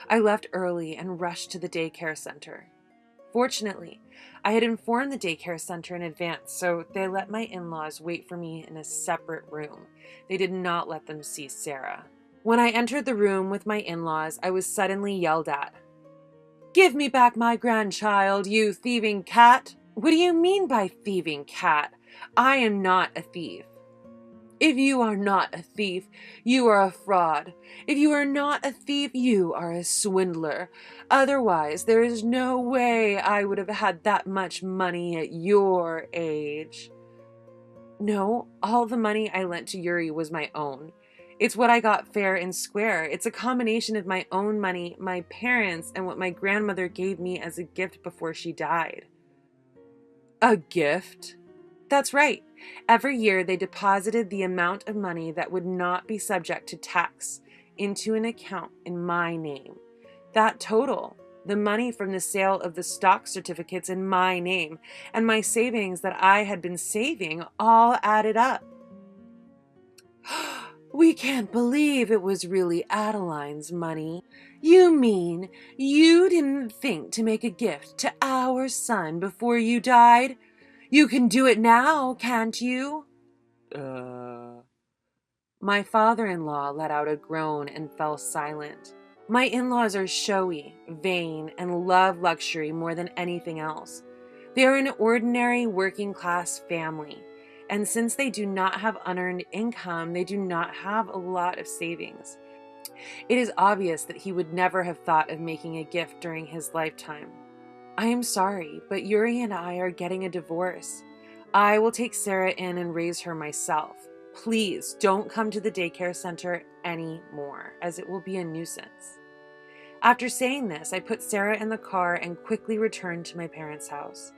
I left early and rushed to the daycare center. Fortunately, I had informed the daycare center in advance, so they let my in-laws wait for me in a separate room. They did not let them see Sarah. When I entered the room with my in-laws, I was suddenly yelled at. "Give me back my grandchild, you thieving cat!" "What do you mean by thieving cat? I am not a thief." "If you are not a thief, you are a fraud. If you are not a thief, you are a swindler. Otherwise, there is no way I would have had that much money at your age." No, all the money I lent to Yuri was my own. It's what I got fair and square. It's a combination of my own money, my parents, and what my grandmother gave me as a gift before she died. A gift? That's right. Every year they deposited the amount of money that would not be subject to tax into an account in my name. That total, the money from the sale of the stock certificates in my name, and my savings that I had been saving all added up. "We can't believe it was really Adeline's money. You mean you didn't think to make a gift to our son before you died? You can do it now, can't you?" My father-in-law let out a groan and fell silent. My in-laws are showy, vain, and love luxury more than anything else. They are an ordinary working-class family, and since they do not have unearned income, they do not have a lot of savings. It is obvious that he would never have thought of making a gift during his lifetime. I am sorry, but Yuri and I are getting a divorce. I will take Sarah in and raise her myself. Please don't come to the daycare center anymore, as it will be a nuisance. After saying this, I put Sarah in the car and quickly returned to my parents' house.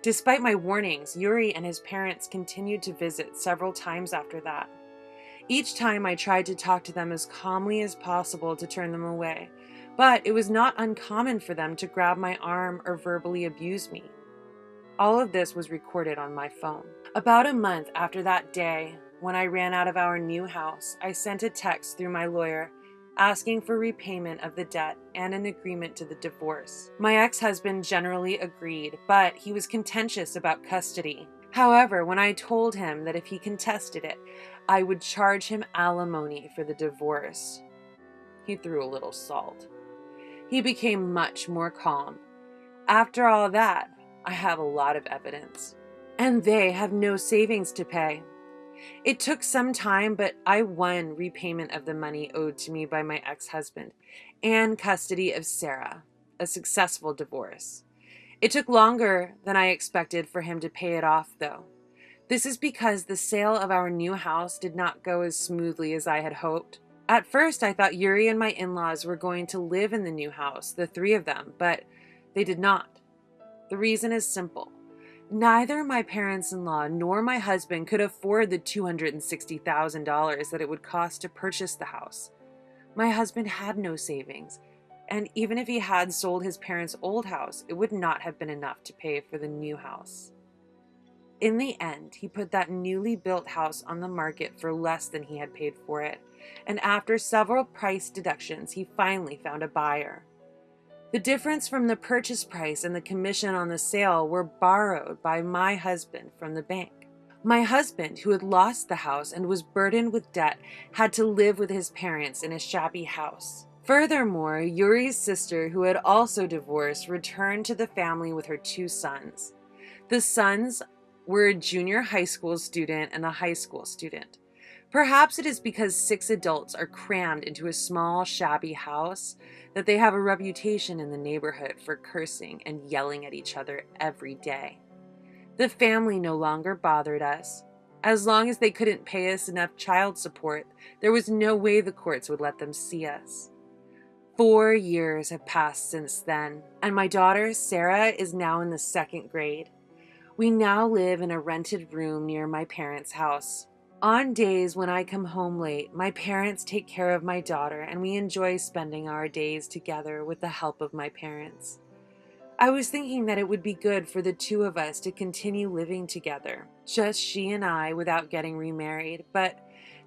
Despite my warnings, Yuri and his parents continued to visit several times after that. Each time I tried to talk to them as calmly as possible to turn them away, but it was not uncommon for them to grab my arm or verbally abuse me. All of this was recorded on my phone. About a month after that day, when I ran out of our new house, I sent a text through my lawyer asking for repayment of the debt and an agreement to the divorce. My ex-husband generally agreed, but he was contentious about custody. However, when I told him that if he contested it, I would charge him alimony for the divorce, he threw a little salt. He became much more calm. After all that, I have a lot of evidence. And they have no savings to pay. It took some time, but I won repayment of the money owed to me by my ex-husband and custody of Sarah, a successful divorce. It took longer than I expected for him to pay it off, though. This is because the sale of our new house did not go as smoothly as I had hoped. At first, I thought Yuri and my in-laws were going to live in the new house, the three of them, but they did not. The reason is simple. Neither my parents-in-law nor my husband could afford the $260,000 that it would cost to purchase the house. My husband had no savings, and even if he had sold his parents' old house, it would not have been enough to pay for the new house. In the end, he put that newly built house on the market for less than he had paid for it, and after several price deductions, he finally found a buyer. The difference from the purchase price and the commission on the sale were borrowed by my husband from the bank. My husband, who had lost the house and was burdened with debt, had to live with his parents in a shabby house. Furthermore, Yuri's sister, who had also divorced, returned to the family with her two sons. The sons were a junior high school student and a high school student. Perhaps it is because 6 adults are crammed into a small, shabby house that they have a reputation in the neighborhood for cursing and yelling at each other every day. The family no longer bothered us. As long as they couldn't pay us enough child support, there was no way the courts would let them see us. 4 years have passed since then, and my daughter, Sarah, is now in the 2nd grade. We now live in a rented room near my parents' house. On days when I come home late, my parents take care of my daughter, and we enjoy spending our days together with the help of my parents. I was thinking that it would be good for the two of us to continue living together, just she and I, without getting remarried, but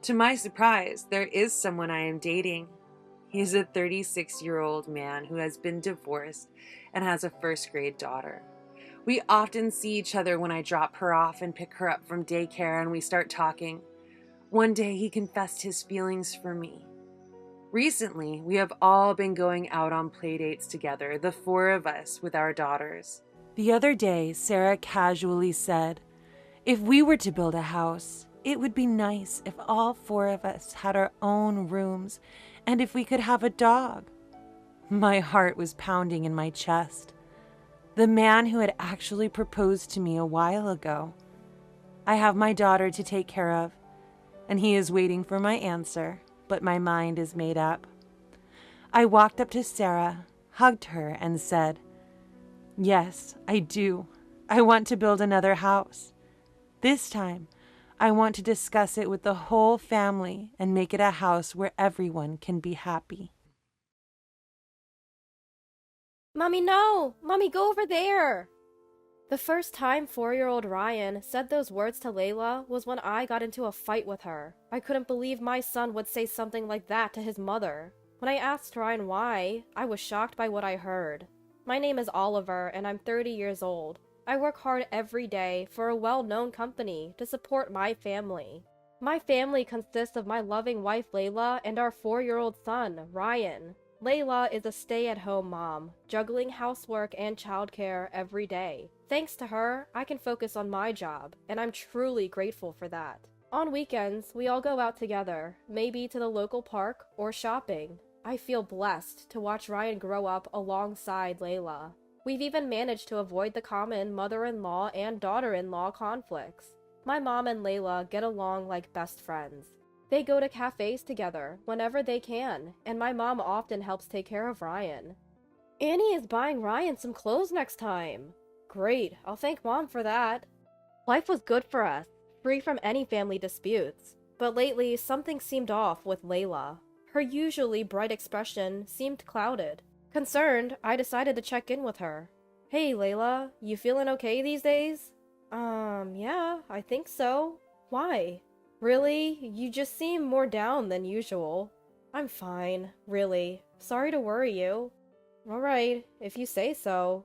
to my surprise, there is someone I am dating. He is a 36-year-old man who has been divorced and has a 1st grade daughter. We often see each other when I drop her off and pick her up from daycare, and we start talking. One day he confessed his feelings for me. Recently, we have all been going out on playdates together, the 4 of us with our daughters. The other day, Sarah casually said, "If we were to build a house, it would be nice if all 4 of us had our own rooms and if we could have a dog." My heart was pounding in my chest. The man who had actually proposed to me a while ago. I have my daughter to take care of, and he is waiting for my answer, but my mind is made up. I walked up to Sarah, hugged her, and said, "Yes, I do. I want to build another house. This time, I want to discuss it with the whole family and make it a house where everyone can be happy." Mommy, no! Mommy, go over there! The first time 4-year-old Ryan said those words to Layla was when I got into a fight with her. I couldn't believe my son would say something like that to his mother. When I asked Ryan why, I was shocked by what I heard. My name is Oliver, and I'm 30 years old. I work hard every day for a well-known company to support my family. My family consists of my loving wife Layla and our 4-year-old son, Ryan. Layla is a stay-at-home mom, juggling housework and childcare every day. Thanks to her, I can focus on my job, and I'm truly grateful for that. On weekends, we all go out together, maybe to the local park or shopping. I feel blessed to watch Ryan grow up alongside Layla. We've even managed to avoid the common mother-in-law and daughter-in-law conflicts. My mom and Layla get along like best friends. They go to cafes together whenever they can, and my mom often helps take care of Ryan. Annie is buying Ryan some clothes next time. Great, I'll thank Mom for that. Life was good for us, free from any family disputes. But lately, something seemed off with Layla. Her usually bright expression seemed clouded. Concerned, I decided to check in with her. "Hey, Layla, you feeling okay these days?" Yeah, I think so. Why? Really? You just seem more down than usual." "I'm fine, really. Sorry to worry you." "Alright, if you say so."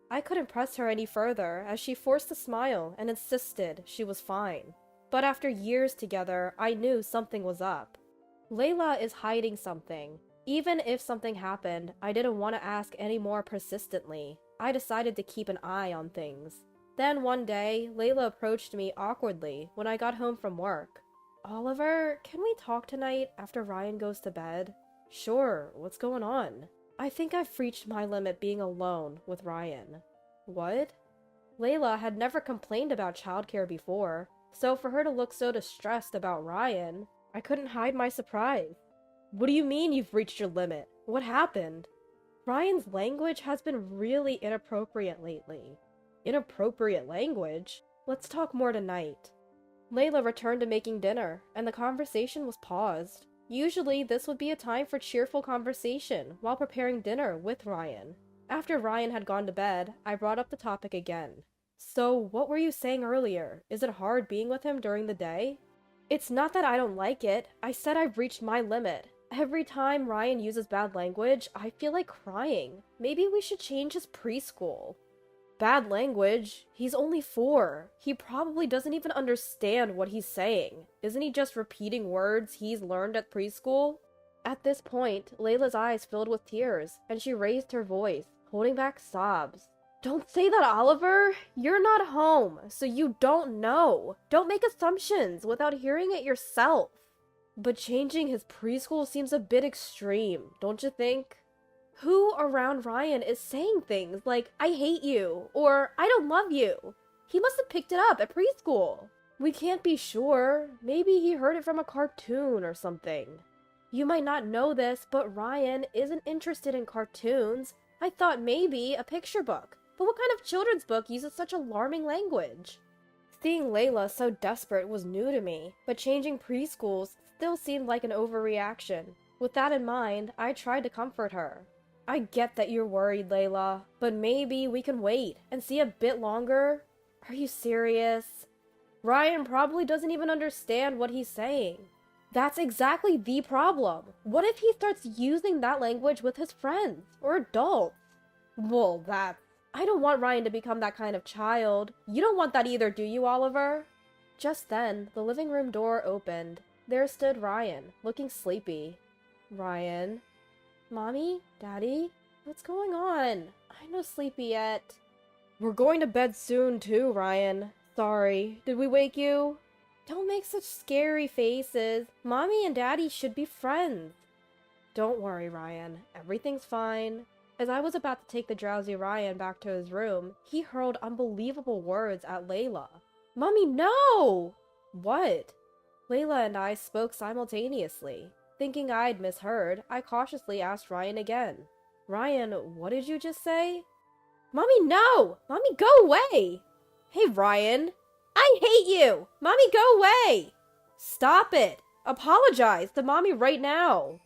I couldn't press her any further as she forced a smile and insisted she was fine. But after years together, I knew something was up. Layla is hiding something. Even if something happened, I didn't want to ask any more persistently. I decided to keep an eye on things. Then one day, Layla approached me awkwardly when I got home from work. "Oliver, can we talk tonight after Ryan goes to bed?" "Sure, what's going on?" "I think I've reached my limit being alone with Ryan." "What?" Layla had never complained about childcare before, so for her to look so distressed about Ryan, I couldn't hide my surprise. "What do you mean you've reached your limit? What happened?" "Ryan's language has been really inappropriate lately." "Inappropriate language? Let's talk more tonight." Layla returned to making dinner, and the conversation was paused. Usually, this would be a time for cheerful conversation while preparing dinner with Ryan. After Ryan had gone to bed, I brought up the topic again. "So, what were you saying earlier? Is it hard being with him during the day?" "It's not that I don't like it. I said I've reached my limit. Every time Ryan uses bad language, I feel like crying. Maybe we should change his preschool." "Bad language? He's only 4. He probably doesn't even understand what he's saying. Isn't he just repeating words he's learned at preschool?" At this point, Layla's eyes filled with tears, and she raised her voice, holding back sobs. "Don't say that, Oliver! You're not home, so you don't know. Don't make assumptions without hearing it yourself." "But changing his preschool seems a bit extreme, don't you think?" Who around Ryan is saying things like, "I hate you," or "I don't love you"? He must have picked it up at preschool. We can't be sure. Maybe he heard it from a cartoon or something. You might not know this, but Ryan isn't interested in cartoons. I thought maybe a picture book. But what kind of children's book uses such alarming language? Seeing Layla so desperate was new to me, but changing preschools still seemed like an overreaction. With that in mind, I tried to comfort her. I get that you're worried, Layla, but maybe we can wait and see a bit longer. Are you serious? Ryan probably doesn't even understand what he's saying. That's exactly the problem. What if he starts using that language with his friends or adults? Well, I don't want Ryan to become that kind of child. You don't want that either, do you, Oliver? Just then, the living room door opened. There stood Ryan, looking sleepy. Ryan? Mommy? Daddy? What's going on? I'm no sleepy yet. We're going to bed soon, too, Ryan. Sorry. Did we wake you? Don't make such scary faces. Mommy and Daddy should be friends. Don't worry, Ryan. Everything's fine. As I was about to take the drowsy Ryan back to his room, he hurled unbelievable words at Layla. Mommy, no! What? Layla and I spoke simultaneously. Thinking I'd misheard, I cautiously asked Ryan again. Ryan, what did you just say? Mommy, no! Mommy, go away! Hey, Ryan! I hate you! Mommy, go away! Stop it! Apologize to Mommy right now!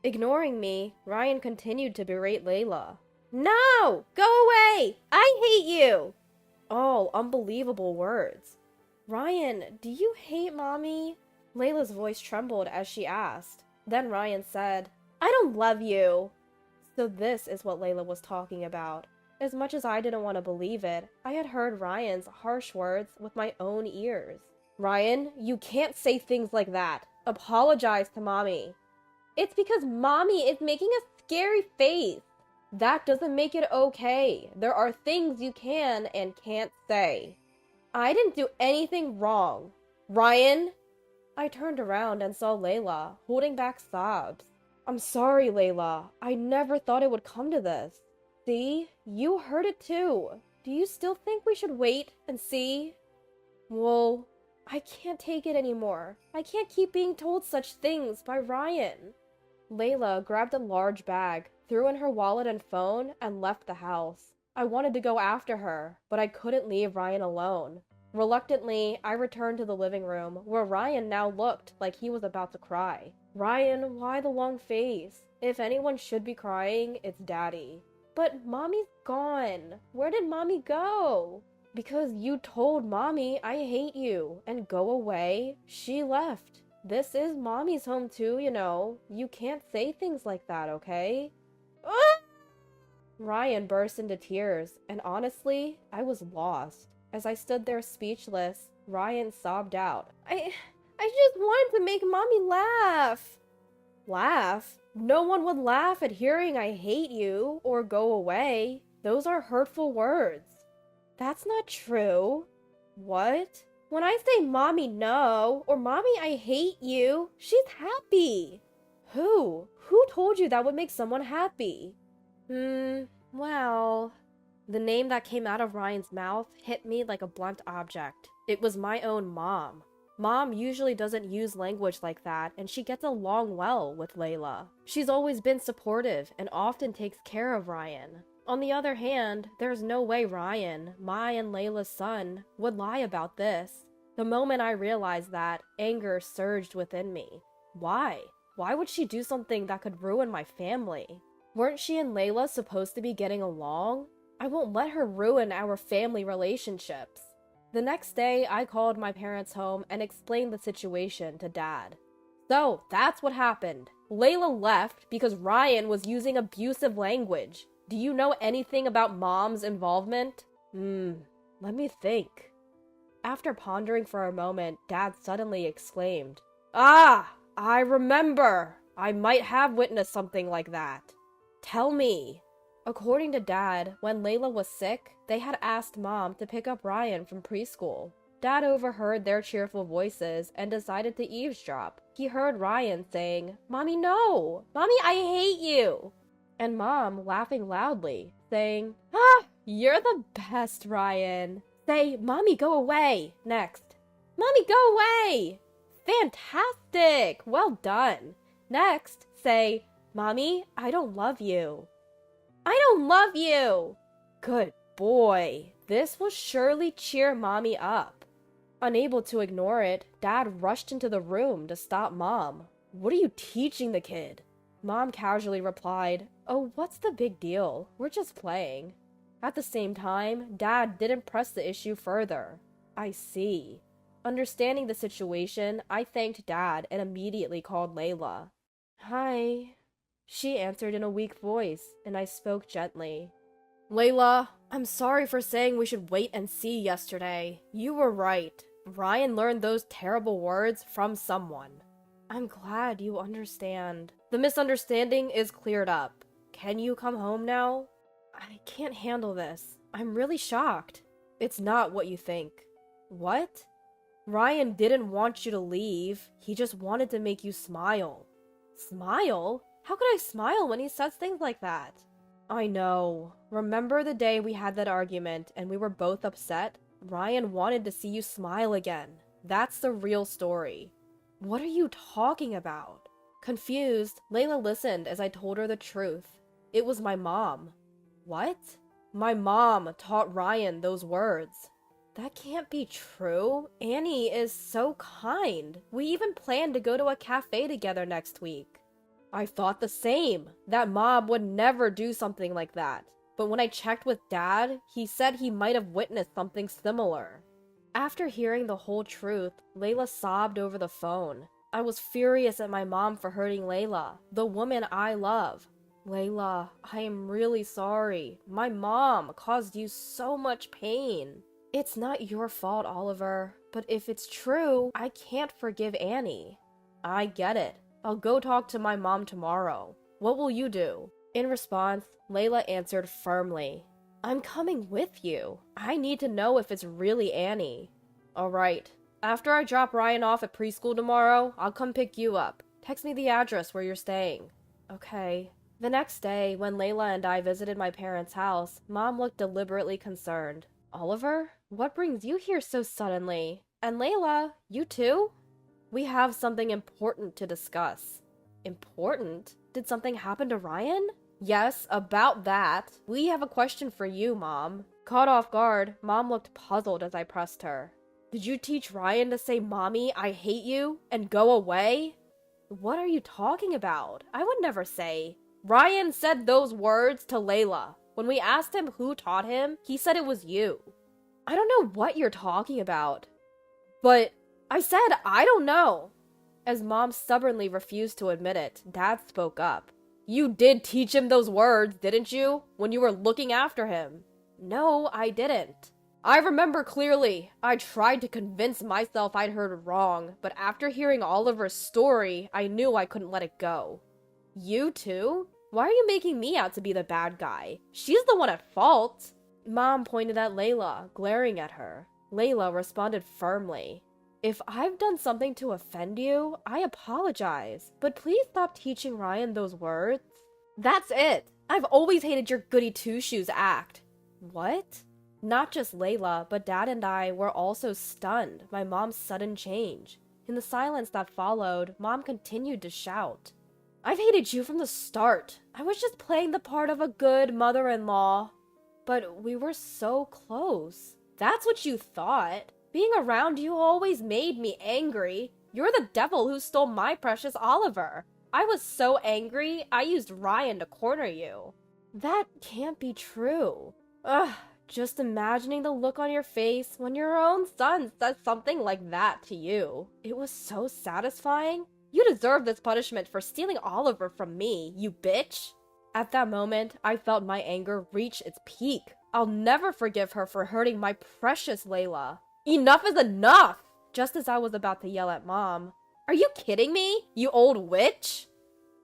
Ignoring me, Ryan continued to berate Layla. No! Go away! I hate you! All unbelievable words. Ryan, do you hate Mommy? Layla's voice trembled as she asked. Then Ryan said, I don't love you. So this is what Layla was talking about. As much as I didn't want to believe it, I had heard Ryan's harsh words with my own ears. Ryan, you can't say things like that. Apologize to Mommy. It's because Mommy is making a scary face. That doesn't make it okay. There are things you can and can't say. I didn't do anything wrong. Ryan? I turned around and saw Layla, holding back sobs. I'm sorry, Layla. I never thought it would come to this. See? You heard it too. Do you still think we should wait and see? Well, I can't take it anymore. I can't keep being told such things by Ryan. Layla grabbed a large bag, threw in her wallet and phone, and left the house. I wanted to go after her, but I couldn't leave Ryan alone. Reluctantly, I returned to the living room, where Ryan now looked like he was about to cry. Ryan, why the long face? If anyone should be crying, it's Daddy. But Mommy's gone. Where did Mommy go? Because you told Mommy I hate you and go away, she left. This is Mommy's home too, you know. You can't say things like that, okay? Ah! Ryan burst into tears, and honestly, I was lost. As I stood there speechless, Ryan sobbed out. I just wanted to make Mommy laugh. Laugh? No one would laugh at hearing I hate you or go away. Those are hurtful words. That's not true. What? When I say Mommy no, or Mommy I hate you, she's happy. Who? Who told you that would make someone happy? Well... The name that came out of Ryan's mouth hit me like a blunt object. It was my own mom. Mom usually doesn't use language like that, and she gets along well with Layla. She's always been supportive and often takes care of Ryan. On the other hand, there's no way Ryan, my and Layla's son, would lie about this. The moment I realized that, anger surged within me. Why? Why would she do something that could ruin my family? Weren't she and Layla supposed to be getting along? I won't let her ruin our family relationships. The next day, I called my parents home and explained the situation to Dad. So, that's what happened. Layla left because Ryan was using abusive language. Do you know anything about Mom's involvement? Let me think. After pondering for a moment, Dad suddenly exclaimed, Ah! I remember! I might have witnessed something like that. Tell me. According to Dad, when Layla was sick, they had asked Mom to pick up Ryan from preschool. Dad overheard their cheerful voices and decided to eavesdrop. He heard Ryan saying, Mommy, no! Mommy, I hate you! And Mom laughing loudly, saying, Ah, you're the best, Ryan. Say, Mommy, go away, next. Mommy, go away! Fantastic! Well done. Next, say, "Mommy, I don't love you." I don't love you! Good boy. This will surely cheer Mommy up. Unable to ignore it, Dad rushed into the room to stop Mom. "What are you teaching the kid?" Mom casually replied, "Oh, what's the big deal? We're just playing." At the same time, Dad didn't press the issue further. I see. Understanding the situation, I thanked Dad and immediately called Layla. "Hi." She answered in a weak voice, and I spoke gently. "Layla, I'm sorry for saying we should wait and see yesterday. You were right. Ryan learned those terrible words from someone." "I'm glad you understand. The misunderstanding is cleared up. Can you come home now?" "I can't handle this. I'm really shocked." "It's not what you think." "What?" "Ryan didn't want you to leave. He just wanted to make you smile." "Smile? How could I smile when he says things like that?" "I know. Remember the day we had that argument and we were both upset? Ryan wanted to see you smile again. That's the real story." "What are you talking about?" Confused, Layla listened as I told her the truth. It was my mom. "What?" "My mom taught Ryan those words." "That can't be true. Annie is so kind. We even planned to go to a cafe together next week." "I thought the same. That mom would never do something like that. But when I checked with Dad, he said he might have witnessed something similar." After hearing the whole truth, Layla sobbed over the phone. I was furious at my mom for hurting Layla, the woman I love. "Layla, I am really sorry. My mom caused you so much pain." "It's not your fault, Oliver. But if it's true, I can't forgive Annie." "I get it. I'll go talk to my mom tomorrow. What will you do?" In response, Layla answered firmly, "I'm coming with you. I need to know if it's really Annie." "Alright. After I drop Ryan off at preschool tomorrow, I'll come pick you up. Text me the address where you're staying." "Okay." The next day, when Layla and I visited my parents' house, Mom looked deliberately concerned. "Oliver, what brings you here so suddenly? And Layla, you too?" "We have something important to discuss." "Important? Did something happen to Ryan?" "Yes, about that. We have a question for you, Mom." Caught off guard, Mom looked puzzled as I pressed her. "Did you teach Ryan to say, 'Mommy, I hate you,' and go away?" "What are you talking about? I would never say." "Ryan said those words to Layla. When we asked him who taught him, he said it was you." "I don't know what you're talking about." "But I said I don't know." As Mom stubbornly refused to admit it, Dad spoke up. "You did teach him those words, didn't you? When you were looking after him." "No, I didn't." "I remember clearly. I tried to convince myself I'd heard wrong, but after hearing Oliver's story, I knew I couldn't let it go." "You too? Why are you making me out to be the bad guy? She's the one at fault." Mom pointed at Layla, glaring at her. Layla responded firmly. "If I've done something to offend you, I apologize, but please stop teaching Ryan those words." "That's it. I've always hated your goody two-shoes act." "What?" Not just Layla, but Dad and I were also stunned by Mom's sudden change. In the silence that followed, Mom continued to shout, "I've hated you from the start. I was just playing the part of a good mother-in-law." "But we were so close." "That's what you thought. Being around you always made me angry. You're the devil who stole my precious Oliver. I was so angry, I used Ryan to corner you." "That can't be true." "Ugh, just imagining the look on your face when your own son says something like that to you. It was so satisfying. You deserve this punishment for stealing Oliver from me, you bitch." At that moment, I felt my anger reach its peak. I'll never forgive her for hurting my precious Layla. "Enough is enough!" Just as I was about to yell at Mom, "Are you kidding me, you old witch?"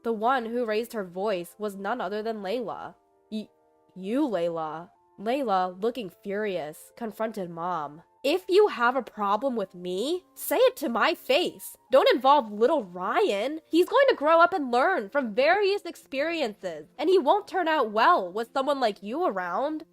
The one who raised her voice was none other than Layla. You, Layla." Layla, looking furious, confronted Mom. "If you have a problem with me, say it to my face. Don't involve little Ryan. He's going to grow up and learn from various experiences, and he won't turn out well with someone like you around."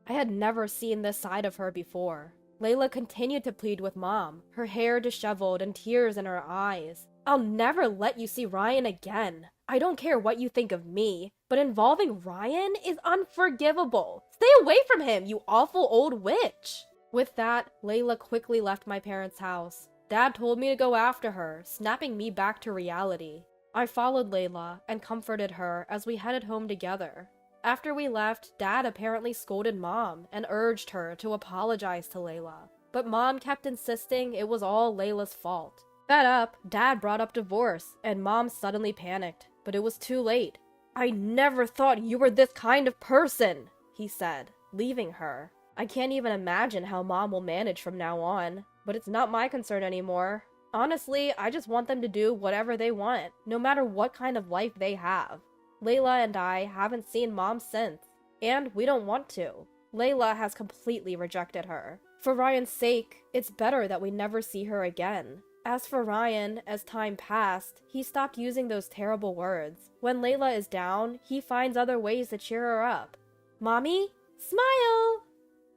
I had never seen this side of her before. Layla continued to plead with Mom, her hair disheveled and tears in her eyes. I'll never let you see Ryan again. I don't care what you think of me, but involving Ryan is unforgivable. Stay away from him, you awful old witch. With that, Layla quickly left my parents' house. Dad told me to go after her, snapping me back to reality. I followed Layla and comforted her as we headed home together. After we left, Dad apparently scolded Mom and urged her to apologize to Layla. But Mom kept insisting it was all Layla's fault. Fed up, Dad brought up divorce, and Mom suddenly panicked, but it was too late. I never thought you were this kind of person, he said, leaving her. I can't even imagine how Mom will manage from now on, but it's not my concern anymore. Honestly, I just want them to do whatever they want, no matter what kind of life they have. Layla and I haven't seen Mom since, and we don't want to. Layla has completely rejected her. For Ryan's sake, it's better that we never see her again. As for Ryan, as time passed, he stopped using those terrible words. When Layla is down, he finds other ways to cheer her up. Mommy? Smile!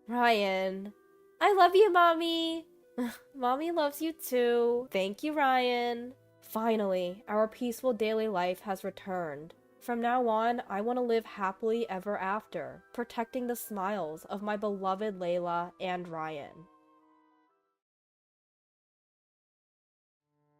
Ryan. I love you, Mommy. Mommy loves you too. Thank you, Ryan. Finally, our peaceful daily life has returned. From now on, I want to live happily ever after, protecting the smiles of my beloved Layla and Ryan.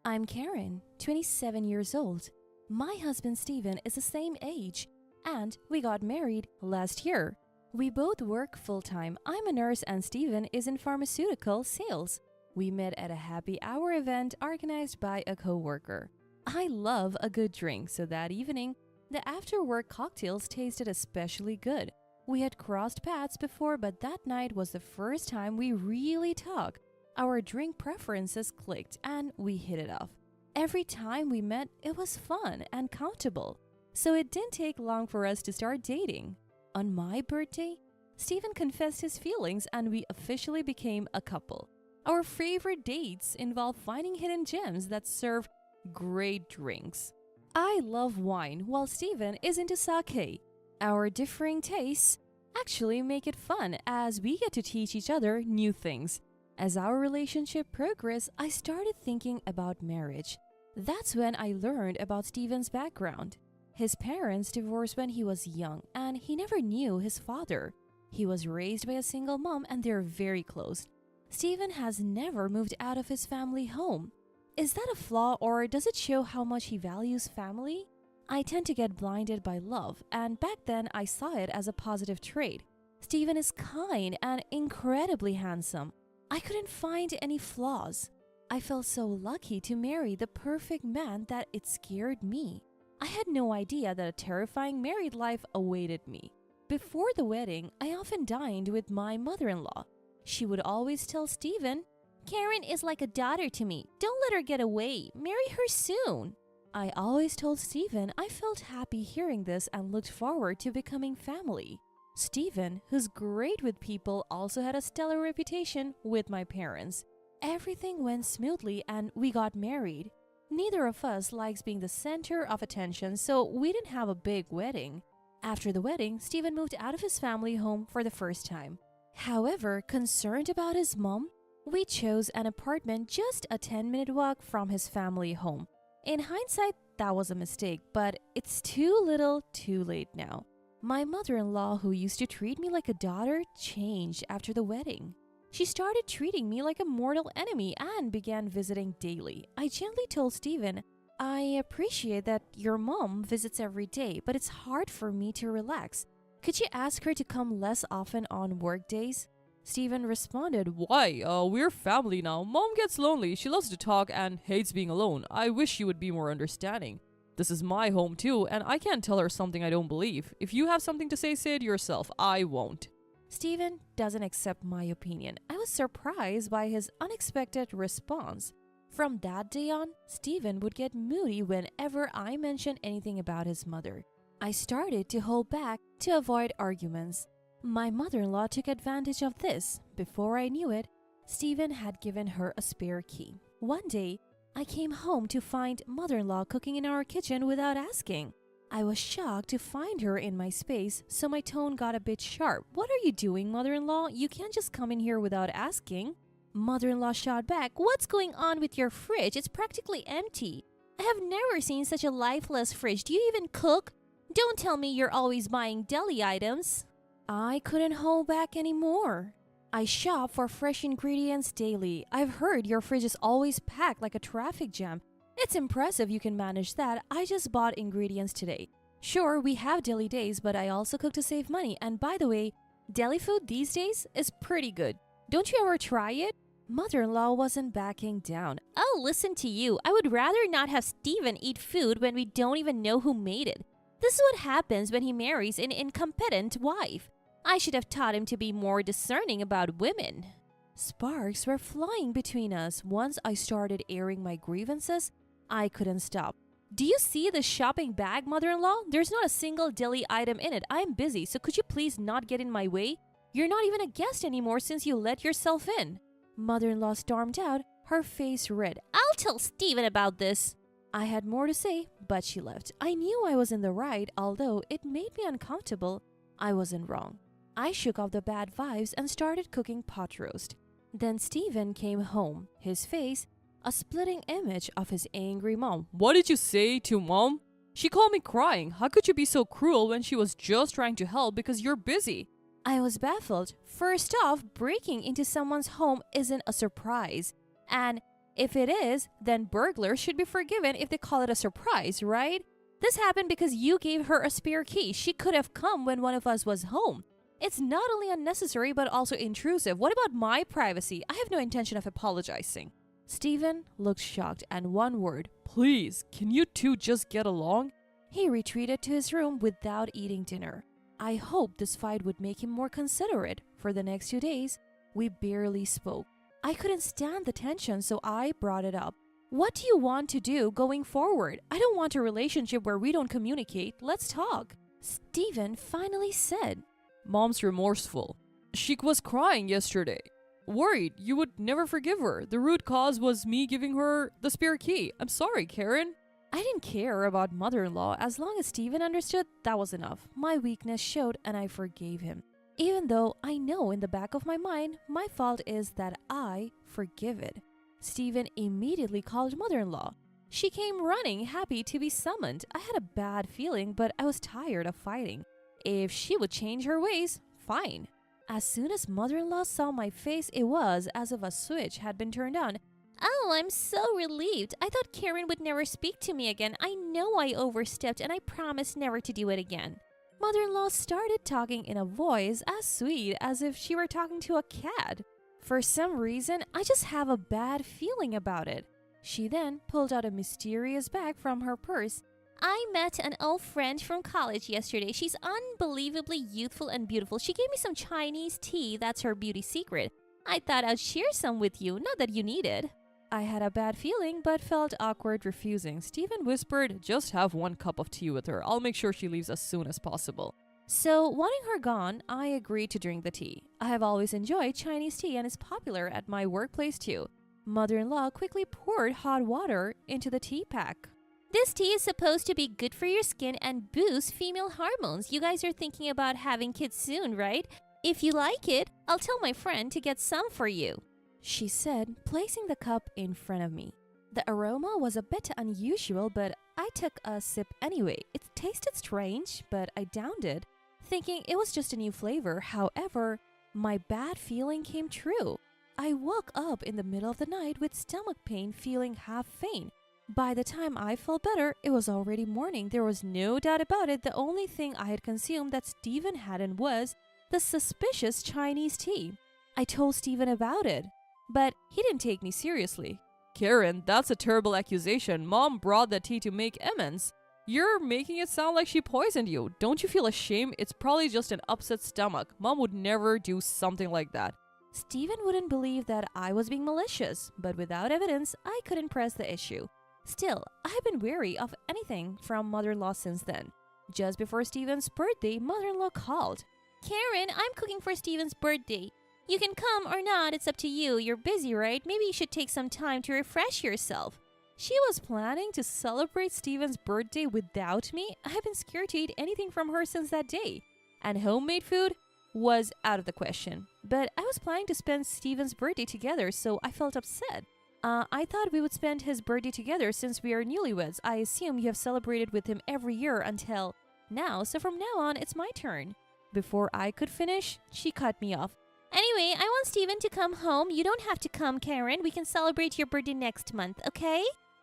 I'm Karen, 27 years old. My husband Steven is the same age, and we got married last year. We both work full-time. I'm a nurse and Steven is in pharmaceutical sales. We met at a happy hour event organized by a co-worker. I love a good drink, so that evening, the after-work cocktails tasted especially good. We had crossed paths before, but that night was the first time we really talked. Our drink preferences clicked and we hit it off. Every time we met, it was fun and comfortable. So it didn't take long for us to start dating. On my birthday, Steven confessed his feelings and we officially became a couple. Our favorite dates involve finding hidden gems that serve great drinks. I love wine while Steven is into sake. Our differing tastes actually make it fun as we get to teach each other new things. As our relationship progressed, I started thinking about marriage. That's when I learned about Steven's background. His parents divorced when he was young, and he never knew his father. He was raised by a single mom, and they're very close. Steven has never moved out of his family home. Is that a flaw, or does it show how much he values family? I tend to get blinded by love, and back then I saw it as a positive trait. Steven is kind and incredibly handsome. I couldn't find any flaws. I felt so lucky to marry the perfect man that it scared me. I had no idea that a terrifying married life awaited me. Before the wedding, I often dined with my mother-in-law. She would always tell Steven, "Karen is like a daughter to me. Don't let her get away. Marry her soon." I always told Steven I felt happy hearing this and looked forward to becoming family. Steven, who's great with people, also had a stellar reputation with my parents. Everything went smoothly and we got married. Neither of us likes being the center of attention, so we didn't have a big wedding. After the wedding, Steven moved out of his family home for the first time. However, concerned about his mom, we chose an apartment just a 10-minute walk from his family home. In hindsight, that was a mistake, but it's too little, too late now. My mother-in-law, who used to treat me like a daughter, changed after the wedding. She started treating me like a mortal enemy and began visiting daily. I gently told Steven, "I appreciate that your mom visits every day, but it's hard for me to relax. Could you ask her to come less often on work days?" Steven responded, "Why? We're family now. Mom gets lonely. She loves to talk and hates being alone. I wish you would be more understanding. This is my home too, and I can't tell her something I don't believe. If you have something to say it yourself. I won't." Steven doesn't accept my opinion. I was surprised by his unexpected response. From that day on, Steven would get moody whenever I mentioned anything about his mother. I started to hold back to avoid arguments. My mother-in-law took advantage of this. Before I knew it, Steven had given her a spare key. One day, I came home to find mother-in-law cooking in our kitchen without asking. I was shocked to find her in my space, so my tone got a bit sharp. What are you doing, mother-in-law? You can't just come in here without asking. Mother-in-law shot back, what's going on with your fridge? It's practically empty. I have never seen such a lifeless fridge. Do you even cook? Don't tell me you're always buying deli items. I couldn't hold back anymore. I shop for fresh ingredients daily. I've heard your fridge is always packed like a traffic jam. It's impressive you can manage that. I just bought ingredients today. Sure, we have deli days, but I also cook to save money. And by the way, deli food these days is pretty good. Don't you ever try it? Mother-in-law wasn't backing down. Oh, listen to you. I would rather not have Steven eat food when we don't even know who made it. This is what happens when he marries an incompetent wife. I should have taught him to be more discerning about women. Sparks were flying between us. Once I started airing my grievances, I couldn't stop. Do you see the shopping bag, mother-in-law? There's not a single deli item in it. I'm busy, so could you please not get in my way? You're not even a guest anymore since you let yourself in. Mother-in-law stormed out, her face red. I'll tell Steven about this. I had more to say, but she left. I knew I was in the right, although it made me uncomfortable. I wasn't wrong. I shook off the bad vibes and started cooking pot roast. Then Steven came home, his face a splitting image of his angry mom. What did you say to mom? She called me crying. How could you be so cruel when she was just trying to help because you're busy? I was baffled. First off, breaking into someone's home isn't a surprise. And if it is, then burglars should be forgiven if they call it a surprise, right? This happened because you gave her a spare key. She could have come when one of us was home. It's not only unnecessary but also intrusive. What about my privacy? I have no intention of apologizing. Steven looked shocked and one word. Please, can you two just get along? He retreated to his room without eating dinner. I hoped this fight would make him more considerate. For the next 2 days, we barely spoke. I couldn't stand the tension, so I brought it up. What do you want to do going forward? I don't want a relationship where we don't communicate. Let's talk. Steven finally said, Mom's remorseful. She was crying yesterday. Worried you would never forgive her. The root cause was me giving her the spare key. I'm sorry, Karen. I didn't care about mother-in-law. As long as Steven understood, that was enough. My weakness showed and I forgave him. Even though I know in the back of my mind, my fault is that I forgive it. Steven immediately called mother-in-law. She came running, happy to be summoned. I had a bad feeling, but I was tired of fighting. If she would change her ways, fine. As soon as mother-in-law saw my face, it was as if a switch had been turned on. Oh, I'm so relieved. I thought Karen would never speak to me again. I know I overstepped and I promised never to do it again. Mother-in-law started talking in a voice as sweet as if she were talking to a cat. For some reason, I just have a bad feeling about it. She then pulled out a mysterious bag from her purse. I met an old friend from college yesterday. She's unbelievably youthful and beautiful. She gave me some Chinese tea. That's her beauty secret. I thought I'd share some with you, not that you need it. I had a bad feeling but felt awkward refusing. Steven whispered, just have 1 cup of tea with her. I'll make sure she leaves as soon as possible. So, wanting her gone, I agreed to drink the tea. I have always enjoyed Chinese tea and it's popular at my workplace too. Mother-in-law quickly poured hot water into the tea pack. This tea is supposed to be good for your skin and boost female hormones. You guys are thinking about having kids soon, right? If you like it, I'll tell my friend to get some for you, she said, placing the cup in front of me. The aroma was a bit unusual, but I took a sip anyway. It tasted strange, but I downed it, thinking it was just a new flavor. However, my bad feeling came true. I woke up in the middle of the night with stomach pain, feeling half faint. By the time I felt better, it was already morning. There was no doubt about it. The only thing I had consumed that Steven hadn't was the suspicious Chinese tea. I told Steven about it, but he didn't take me seriously. Karen, that's a terrible accusation. Mom brought the tea to make amends. You're making it sound like she poisoned you. Don't you feel ashamed? It's probably just an upset stomach. Mom would never do something like that. Steven wouldn't believe that I was being malicious, but without evidence, I couldn't press the issue. Still, I've been wary of anything from mother-in-law since then. Just before Steven's birthday, mother-in-law called. Karen, I'm cooking for Steven's birthday. You can come or not, it's up to you. You're busy, right? Maybe you should take some time to refresh yourself. She was planning to celebrate Steven's birthday without me. I've been scared to eat anything from her since that day. And homemade food was out of the question. But I was planning to spend Steven's birthday together, so I felt upset. I thought we would spend his birthday together since we are newlyweds. I assume you have celebrated with him every year until now, so from now on, it's my turn. Before I could finish, she cut me off. Anyway, I want Steven to come home. You don't have to come, Karen. We can celebrate your birthday next month, okay?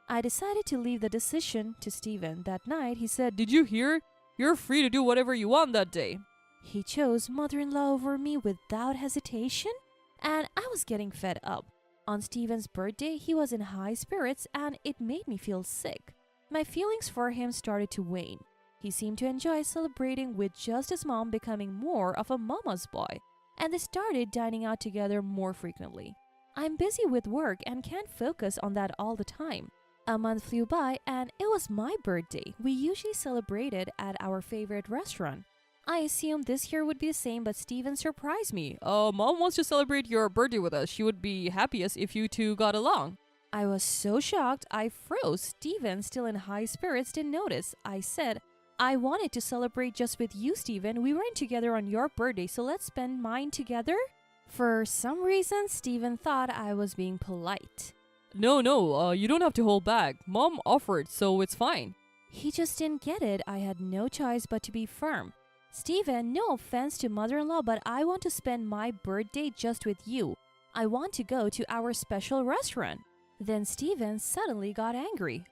I decided to leave the decision to Steven. That night, he said, Did you hear? You're free to do whatever you want that day. He chose mother-in-law over me without hesitation, and I was getting fed up. On Steven's birthday, he was in high spirits and it made me feel sick. My feelings for him started to wane. He seemed to enjoy celebrating with just his mom becoming more of a mama's boy, and they started dining out together more frequently. I'm busy with work and can't focus on that all the time. A month flew by and it was my birthday. We usually celebrated at our favorite restaurant. I assumed this year would be the same, but Steven surprised me. Mom wants to celebrate your birthday with us. She would be happiest if you two got along. I was so shocked, I froze. Steven, still in high spirits, didn't notice. I said, I wanted to celebrate just with you, Steven. We weren't together on your birthday, so let's spend mine together. For some reason, Steven thought I was being polite. No, you don't have to hold back. Mom offered, so it's fine. He just didn't get it. I had no choice but to be firm. Steven, no offense to mother-in-law, but I want to spend my birthday just with you. I want to go to our special restaurant. Then Steven suddenly got angry.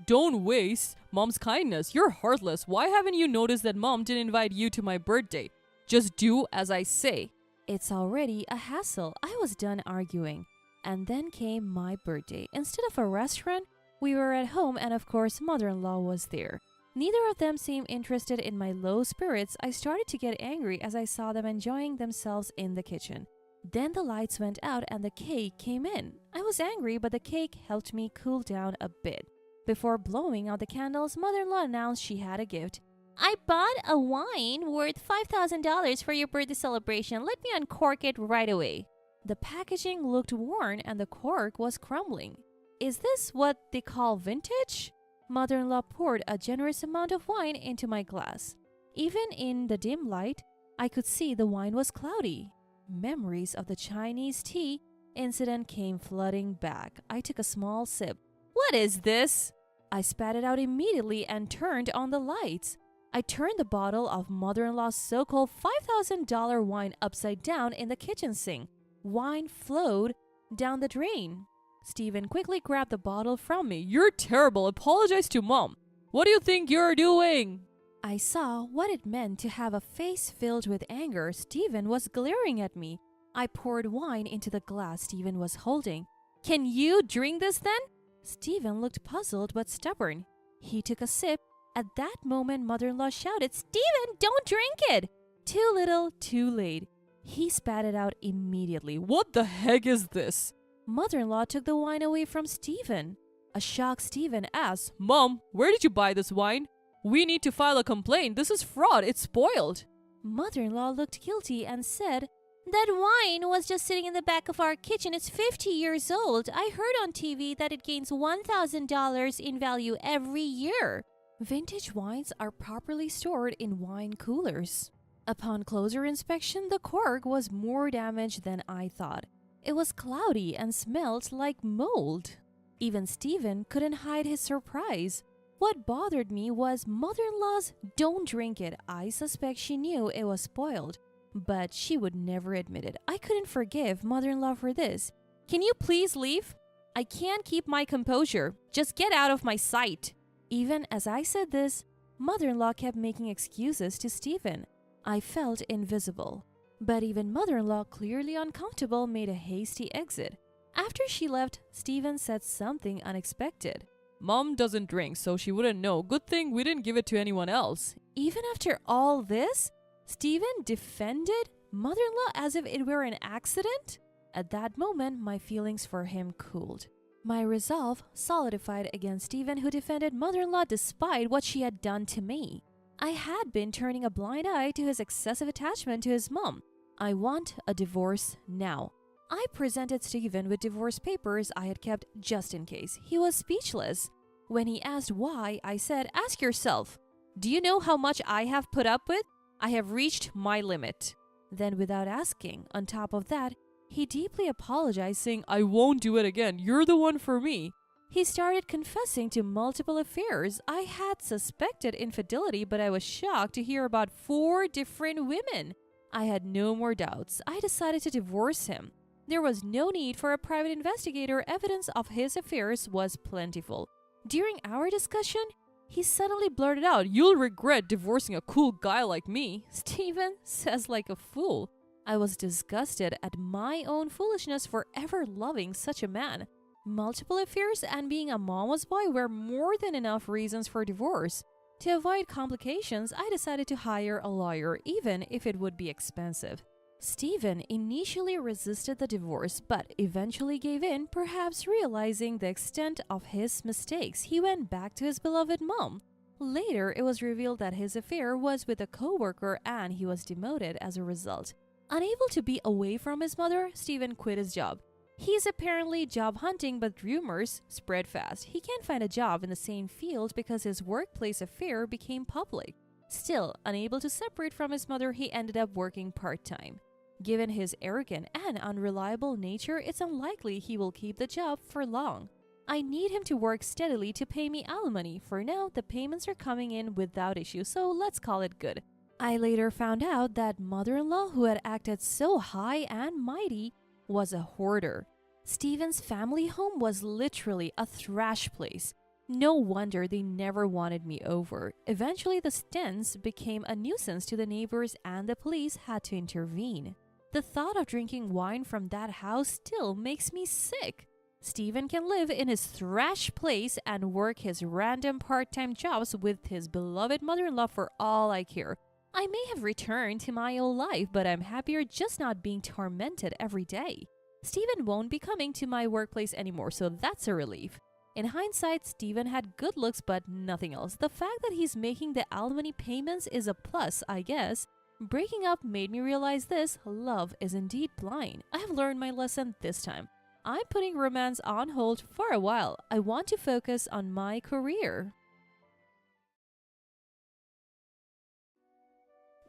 Don't waste Mom's kindness. You're heartless. Why haven't you noticed that Mom didn't invite you to my birthday? Just do as I say. It's already a hassle. I was done arguing. And then came my birthday. Instead of a restaurant, we were at home and of course mother-in-law was there. Neither of them seemed interested in my low spirits. I started to get angry as I saw them enjoying themselves in the kitchen. Then the lights went out and the cake came in. I was angry, but the cake helped me cool down a bit. Before blowing out the candles, mother-in-law announced she had a gift. I bought a wine worth $5,000 for your birthday celebration. Let me uncork it right away. The packaging looked worn and the cork was crumbling. Is this what they call vintage? Mother-in-law poured a generous amount of wine into my glass. Even in the dim light, I could see the wine was cloudy. Memories of the Chinese tea incident came flooding back. I took a small sip. What is this? I spat it out immediately and turned on the lights. I turned the bottle of mother-in-law's so-called $5,000 wine upside down in the kitchen sink. Wine flowed down the drain. Steven quickly grabbed the bottle from me. You're terrible. Apologize to Mom. What do you think you're doing? I saw what it meant to have a face filled with anger. Steven was glaring at me. I poured wine into the glass Steven was holding. Can you drink this then? Steven looked puzzled but stubborn. He took a sip. At that moment, mother-in-law shouted, Steven, don't drink it! Too little, too late. He spat it out immediately. What the heck is this? Mother-in-law took the wine away from Steven. A shocked Steven asked, Mom, where did you buy this wine? We need to file a complaint. This is fraud. It's spoiled. Mother-in-law looked guilty and said, That wine was just sitting in the back of our kitchen. It's 50 years old. I heard on TV that it gains $1,000 in value every year. Vintage wines are properly stored in wine coolers. Upon closer inspection, the cork was more damaged than I thought. It was cloudy and smelled like mold. Even Steven couldn't hide his surprise. What bothered me was mother-in-law's don't drink it. I suspect she knew it was spoiled, but she would never admit it. I couldn't forgive mother-in-law for this. Can you please leave? I can't keep my composure. Just get out of my sight. Even as I said this, mother-in-law kept making excuses to Steven. I felt invisible. But even mother-in-law, clearly uncomfortable, made a hasty exit. After she left, Steven said something unexpected. Mom doesn't drink, so she wouldn't know. Good thing we didn't give it to anyone else. Even after all this, Steven defended mother-in-law as if it were an accident? At that moment, my feelings for him cooled. My resolve solidified against Steven, who defended mother-in-law despite what she had done to me. I had been turning a blind eye to his excessive attachment to his mom. I want a divorce now. I presented Stephen with divorce papers I had kept just in case. He was speechless. When he asked why, I said, "Ask yourself. Do you know how much I have put up with? I have reached my limit." Then, without asking, on top of that, he deeply apologized, saying, "I won't do it again. You're the one for me." He started confessing to multiple affairs. I had suspected infidelity, but I was shocked to hear about 4 different women. I had no more doubts. I decided to divorce him. There was no need for a private investigator. Evidence of his affairs was plentiful. During our discussion, he suddenly blurted out, "You'll regret divorcing a cool guy like me." Stephen says like a fool. I was disgusted at my own foolishness for ever loving such a man. Multiple affairs and being a mama's boy were more than enough reasons for divorce. To avoid complications, I decided to hire a lawyer, even if it would be expensive. Stephen initially resisted the divorce, but eventually gave in, perhaps realizing the extent of his mistakes. He went back to his beloved mom. Later, it was revealed that his affair was with a co-worker and he was demoted as a result. Unable to be away from his mother, Stephen quit his job. He's apparently job hunting, but rumors spread fast. He can't find a job in the same field because his workplace affair became public. Still, unable to separate from his mother, he ended up working part-time. Given his arrogant and unreliable nature, it's unlikely he will keep the job for long. I need him to work steadily to pay me alimony. For now, the payments are coming in without issue, so let's call it good. I later found out that mother-in-law, who had acted so high and mighty, was a hoarder. Stephen's family home was literally a trash place. No wonder they never wanted me over. Eventually, the Stens became a nuisance to the neighbors and the police had to intervene. The thought of drinking wine from that house still makes me sick. Stephen can live in his trash place and work his random part-time jobs with his beloved mother-in-law for all I care. I may have returned to my old life, but I'm happier just not being tormented every day. Stephen won't be coming to my workplace anymore, so that's a relief. In hindsight, Stephen had good looks but nothing else. The fact that he's making the alimony payments is a plus, I guess. Breaking up made me realize this: love is indeed blind. I have learned my lesson this time. I'm putting romance on hold for a while. I want to focus on my career.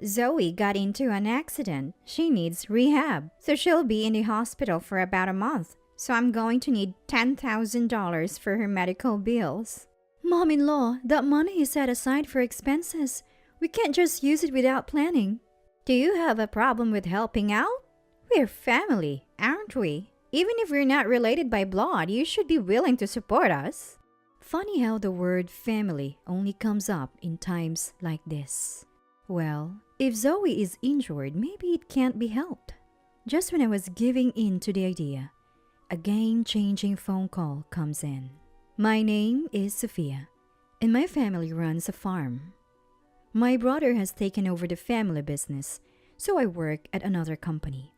Zoe got into an accident. She needs rehab, so she'll be in the hospital for about a month. So I'm going to need $10,000 for her medical bills. Mom-in-law, that money is set aside for expenses. We can't just use it without planning. Do you have a problem with helping out? We're family, aren't we? Even if we're not related by blood, you should be willing to support us. Funny how the word family only comes up in times like this. Well, if Zoe is injured, maybe it can't be helped. Just when I was giving in to the idea, a game-changing phone call comes in. My name is Sophia, and my family runs a farm. My brother has taken over the family business, so I work at another company.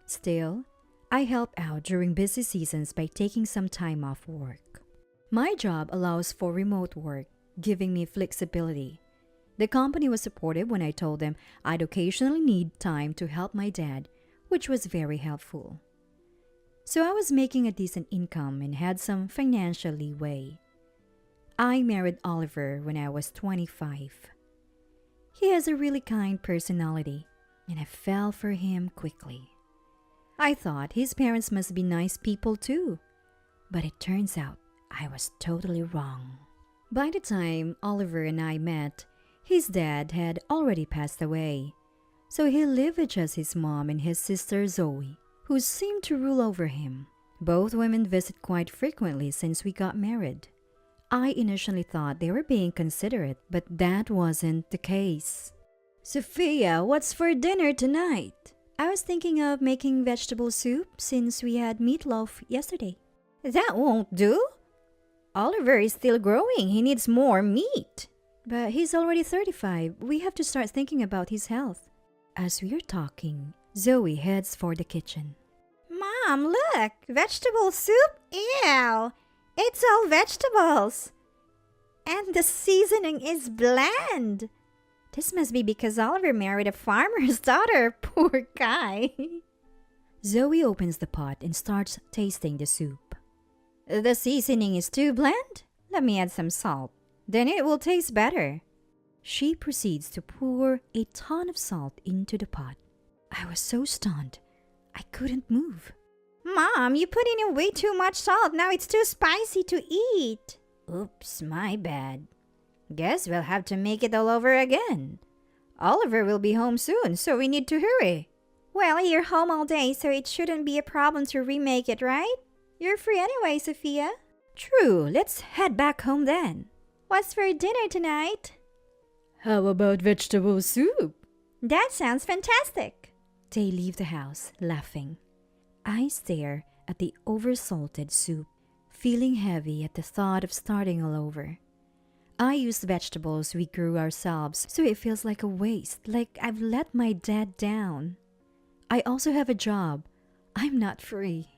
Still, I help out during busy seasons by taking some time off work. My job allows for remote work, giving me flexibility. The company was supportive when I told them I'd occasionally need time to help my dad, which was very helpful. So I was making a decent income and had some financial leeway. I married Oliver when I was 25. He has a really kind personality, and I fell for him quickly. I thought his parents must be nice people too, but it turns out I was totally wrong. By the time Oliver and I met, his dad had already passed away, so he lived with just his mom and his sister Zoe, who seemed to rule over him. Both women visit quite frequently since we got married. I initially thought they were being considerate, but that wasn't the case. Sophia, what's for dinner tonight? I was thinking of making vegetable soup since we had meatloaf yesterday. That won't do. Oliver is still growing. He needs more meat. But he's already 35. We have to start thinking about his health. As we are talking, Zoe heads for the kitchen. Mom, look! Vegetable soup? Ew! It's all vegetables. And the seasoning is bland. This must be because Oliver married a farmer's daughter. Poor guy. Zoe opens the pot and starts tasting the soup. The seasoning is too bland. Let me add some salt. Then it will taste better. She proceeds to pour a ton of salt into the pot. I was so stunned, I couldn't move. Mom, you put in way too much salt. Now it's too spicy to eat. Oops, my bad. Guess we'll have to make it all over again. Oliver will be home soon, so we need to hurry. Well, you're home all day, so it shouldn't be a problem to remake it, right? You're free anyway, Sophia. True, let's head back home then. What's for dinner tonight? How about vegetable soup? That sounds fantastic. They leave the house, laughing. I stare at the oversalted soup, feeling heavy at the thought of starting all over. I use vegetables we grew ourselves, so it feels like a waste, like I've let my dad down. I also have a job. I'm not free.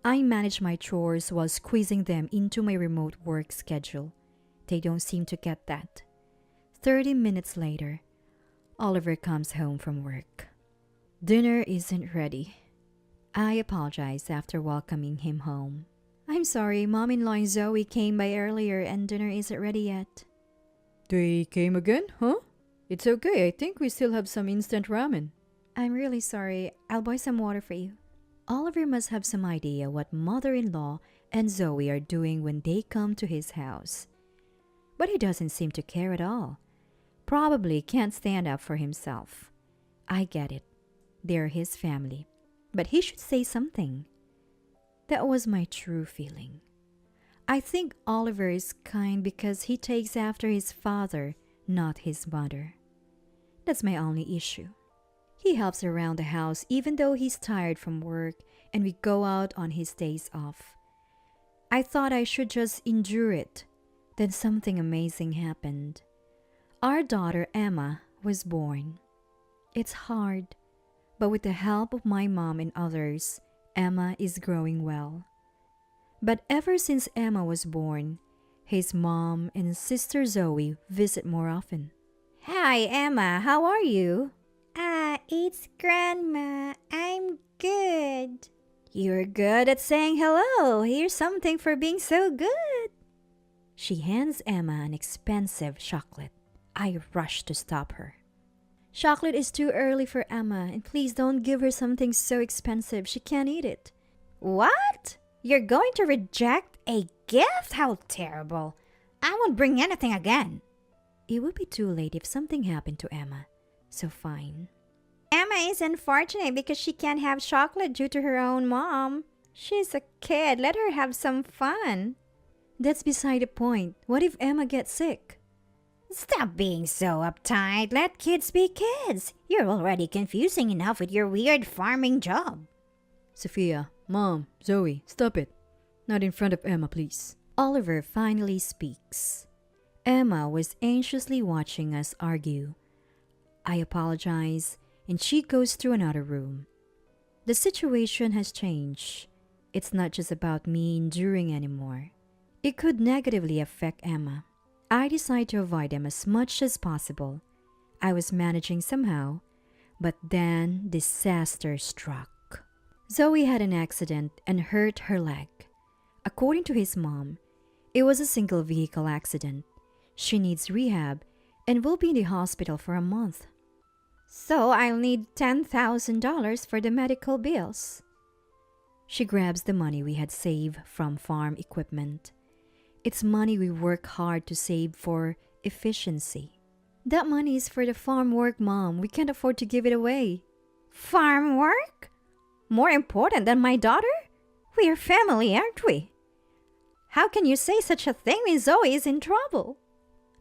I manage my chores while squeezing them into my remote work schedule. They don't seem to get that. 30 minutes later, Oliver comes home from work. Dinner isn't ready. I apologize after welcoming him home. I'm sorry, Mom-in-law and Zoe came by earlier and dinner isn't ready yet. They came again, huh? It's okay, I think we still have some instant ramen. I'm really sorry. I'll buy some water for you. Oliver must have some idea what mother-in-law and Zoe are doing when they come to his house. But he doesn't seem to care at all. Probably can't stand up for himself. I get it. They're his family. But he should say something. That was my true feeling. I think Oliver is kind because he takes after his father, not his mother. That's my only issue. He helps around the house even though he's tired from work and we go out on his days off. I thought I should just endure it. Then something amazing happened. Our daughter Emma was born. It's hard, but with the help of my mom and others, Emma is growing well. But ever since Emma was born, his mom and sister Zoe visit more often. Hi, Emma. How are you? It's Grandma. I'm good. You're good at saying hello. Here's something for being so good. She hands Emma an expensive chocolate. I rush to stop her. Chocolate is too early for Emma, and please don't give her something so expensive. She can't eat it. What? You're going to reject a gift? How terrible. I won't bring anything again. It would be too late if something happened to Emma, so fine. Emma is unfortunate because she can't have chocolate due to her own mom. She's a kid. Let her have some fun. That's beside the point. What if Emma gets sick? Stop being so uptight. Let kids be kids. You're already confusing enough with your weird farming job. Sophia, Mom, Zoe, stop it. Not in front of Emma, please. Oliver finally speaks. Emma was anxiously watching us argue. I apologize, and she goes to another room. The situation has changed. It's not just about me enduring anymore. It could negatively affect Emma. I decide to avoid them as much as possible. I was managing somehow, but then disaster struck. Zoe had an accident and hurt her leg. According to his mom, it was a single vehicle accident. She needs rehab and will be in the hospital for a month. So I'll need $10,000 for the medical bills. She grabs the money we had saved from farm equipment. It's money we work hard to save for efficiency. That money is for the farm work, Mom. We can't afford to give it away. Farm work? More important than my daughter? We're family, aren't we? How can you say such a thing when Zoe is in trouble?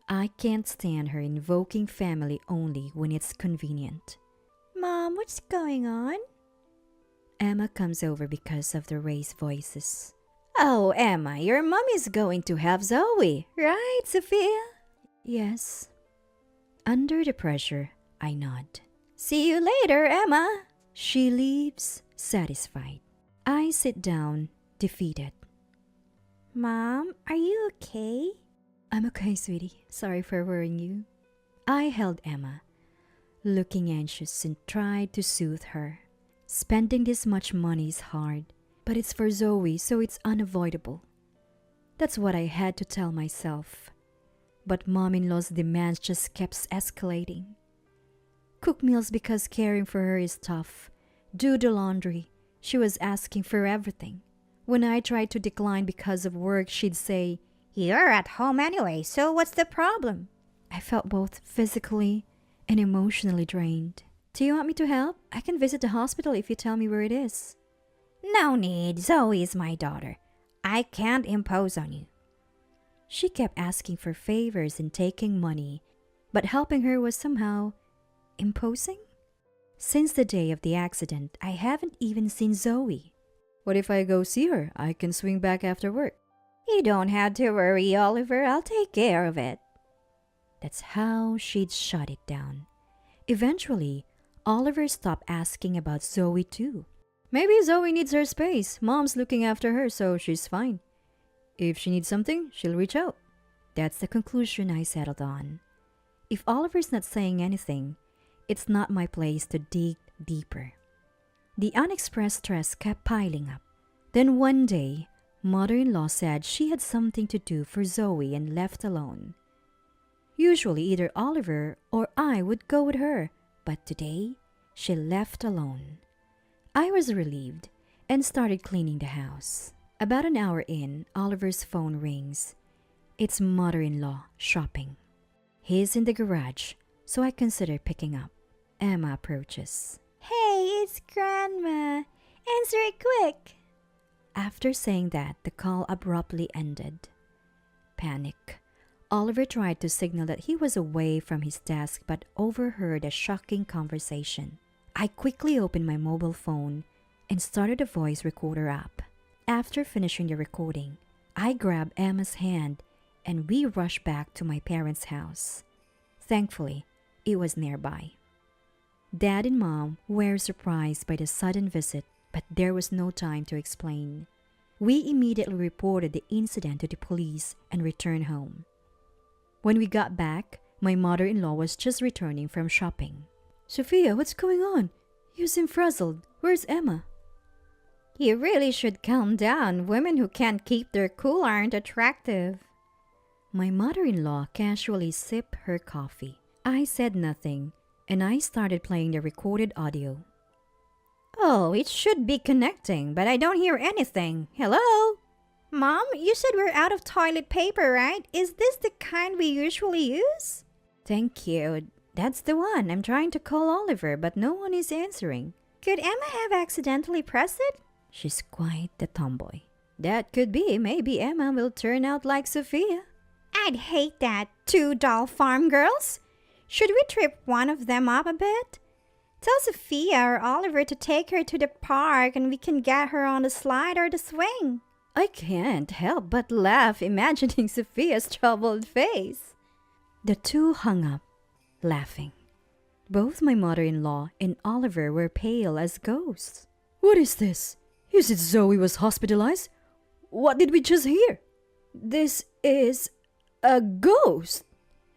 I can't stand her invoking family only when it's convenient. Mom, what's going on? Emma comes over because of the raised voices. Oh, Emma, your mom is going to have Zoe, right, Sophia? Yes. Under the pressure, I nod. See you later, Emma. She leaves, satisfied. I sit down, defeated. Mom, are you okay? I'm okay, sweetie. Sorry for worrying you. I held Emma, looking anxious, and tried to soothe her. Spending this much money is hard, but it's for Zoe, so it's unavoidable. That's what I had to tell myself. But mom-in-law's demands just kept escalating. Cook meals because caring for her is tough. Do the laundry. She was asking for everything. When I tried to decline because of work, she'd say, "You're at home anyway, so what's the problem?" I felt both physically and emotionally drained. Do you want me to help? I can visit the hospital if you tell me where it is. No need. Zoe is my daughter. I can't impose on you. She kept asking for favors and taking money, but helping her was somehow imposing? Since the day of the accident, I haven't even seen Zoe. What if I go see her? I can swing back after work. You don't have to worry, Oliver. I'll take care of it. That's how she'd shut it down. Eventually, Oliver stopped asking about Zoe too. Maybe Zoe needs her space. Mom's looking after her, so she's fine. If she needs something, she'll reach out. That's the conclusion I settled on. If Oliver's not saying anything, it's not my place to dig deeper. The unexpressed stress kept piling up. Then one day, mother-in-law said she had something to do for Zoe and left alone. Usually either Oliver or I would go with her, but today she left alone. I was relieved and started cleaning the house. About an hour in, Oliver's phone rings. It's mother-in-law shopping. He's in the garage, so I consider picking up. Emma approaches. Hey, it's Grandma. Answer it quick. After saying that, the call abruptly ended. Panic. Oliver tried to signal that he was away from his desk but overheard a shocking conversation. I quickly opened my mobile phone and started a voice recorder app. After finishing the recording, I grabbed Emma's hand and we rushed back to my parents' house. Thankfully, it was nearby. Dad and Mom were surprised by the sudden visit, but there was no time to explain. We immediately reported the incident to the police and returned home. When we got back, my mother-in-law was just returning from shopping. Sophia, what's going on? You seem frazzled. Where's Emma? You really should calm down. Women who can't keep their cool aren't attractive. My mother-in-law casually sipped her coffee. I said nothing, and I started playing the recorded audio. Oh, it should be connecting, but I don't hear anything. Hello? Mom, you said we're out of toilet paper, right? Is this the kind we usually use? Thank you. That's the one. I'm trying to call Oliver, but no one is answering. Could Emma have accidentally pressed it? She's quite the tomboy. That could be. Maybe Emma will turn out like Sophia. I'd hate that. 2 doll farm girls? Should we trip one of them up a bit? Tell Sophia or Oliver to take her to the park and we can get her on the slide or the swing. I can't help but laugh imagining Sophia's troubled face. The two hung up, laughing. Both my mother-in-law and Oliver were pale as ghosts. What is this? Is it Zoe was hospitalized? What did we just hear? This is a ghost.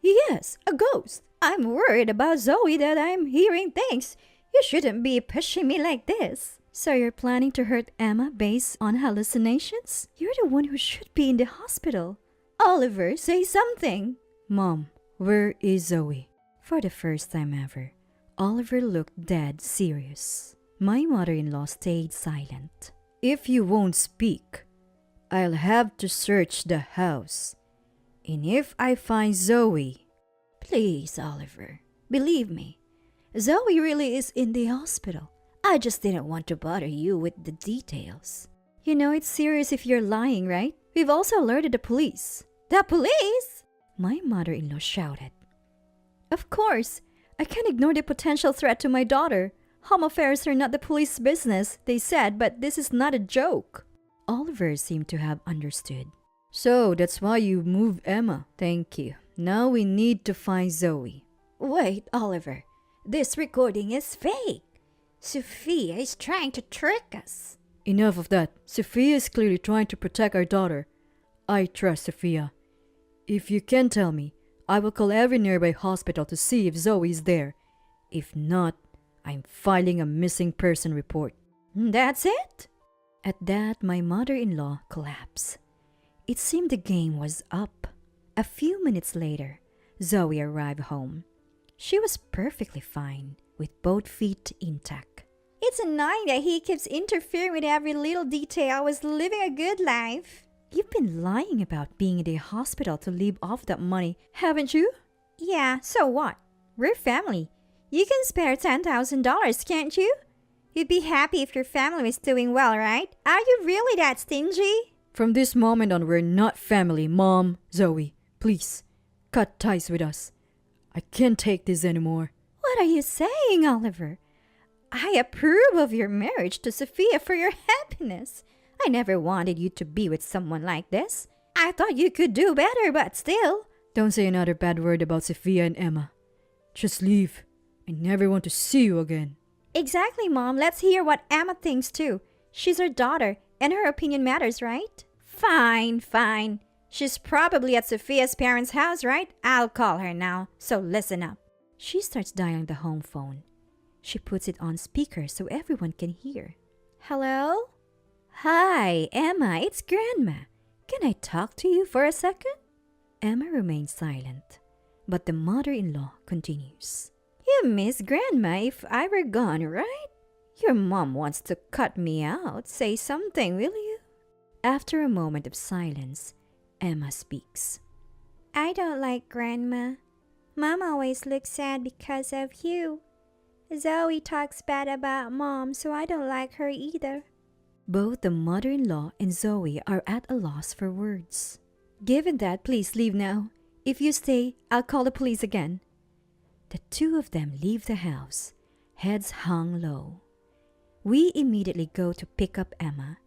Yes, a ghost. I'm worried about Zoe that I'm hearing things. You shouldn't be pushing me like this. So you're planning to hurt Emma based on hallucinations? You're the one who should be in the hospital. Oliver, say something. Mom, where is Zoe? For the first time ever, Oliver looked dead serious. My mother-in-law stayed silent. If you won't speak, I'll have to search the house. And if I find Zoe... Please, Oliver, believe me. Zoe really is in the hospital. I just didn't want to bother you with the details. You know it's serious if you're lying, right? We've also alerted the police. The police? My mother-in-law shouted. Of course. I can't ignore the potential threat to my daughter. Home affairs are not the police's business, they said, but this is not a joke. Oliver seemed to have understood. So that's why you moved Emma. Thank you. Now we need to find Zoe. Wait, Oliver. This recording is fake. Sophia is trying to trick us. Enough of that. Sophia is clearly trying to protect our daughter. I trust Sophia. If you can tell me, I will call every nearby hospital to see if Zoe is there. If not, I'm filing a missing person report. That's it? At that, my mother-in-law collapsed. It seemed the game was up. A few minutes later, Zoe arrived home. She was perfectly fine, with both feet intact. It's annoying that he keeps interfering with every little detail. I was living a good life. You've been lying about being in the hospital to live off that money, haven't you? Yeah, so what? We're family. You can spare $10,000, can't you? You'd be happy if your family was doing well, right? Are you really that stingy? From this moment on, we're not family, Mom. Zoe, please, cut ties with us. I can't take this anymore. What are you saying, Oliver? I approve of your marriage to Sophia for your happiness. I never wanted you to be with someone like this. I thought you could do better, but still. Don't say another bad word about Sophia and Emma. Just leave. I never want to see you again. Exactly, Mom. Let's hear what Emma thinks too. She's her daughter, and her opinion matters, right? Fine, fine. She's probably at Sophia's parents' house, right? I'll call her now, so listen up. She starts dialing the home phone. She puts it on speaker so everyone can hear. Hello? Hi, Emma, it's Grandma. Can I talk to you for a second? Emma remains silent, but the mother-in-law continues. You miss Grandma if I were gone, right? Your mom wants to cut me out. Say something, will you? After a moment of silence, Emma speaks. I don't like Grandma. Mom always looks sad because of you. Zoe talks bad about Mom, so I don't like her either. Both the mother-in-law and Zoe are at a loss for words. Given that, please leave now. If you stay, I'll call the police again. The two of them leave the house, heads hung low. We immediately go to pick up Emma.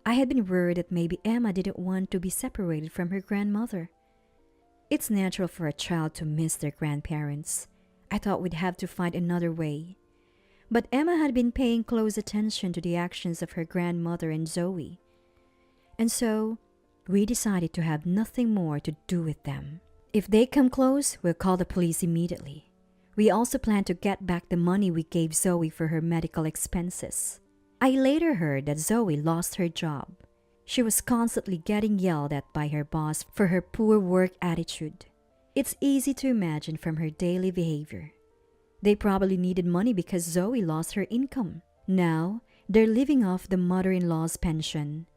I had been worried that maybe Emma didn't want to be separated from her grandmother. It's natural for a child to miss their grandparents. I thought we'd have to find another way. But Emma had been paying close attention to the actions of her grandmother and Zoe. And so, we decided to have nothing more to do with them. If they come close, we'll call the police immediately. We also plan to get back the money we gave Zoe for her medical expenses. I later heard that Zoe lost her job. She was constantly getting yelled at by her boss for her poor work attitude. It's easy to imagine from her daily behavior. They probably needed money because Zoe lost her income. Now, they're living off the mother-in-law's pension.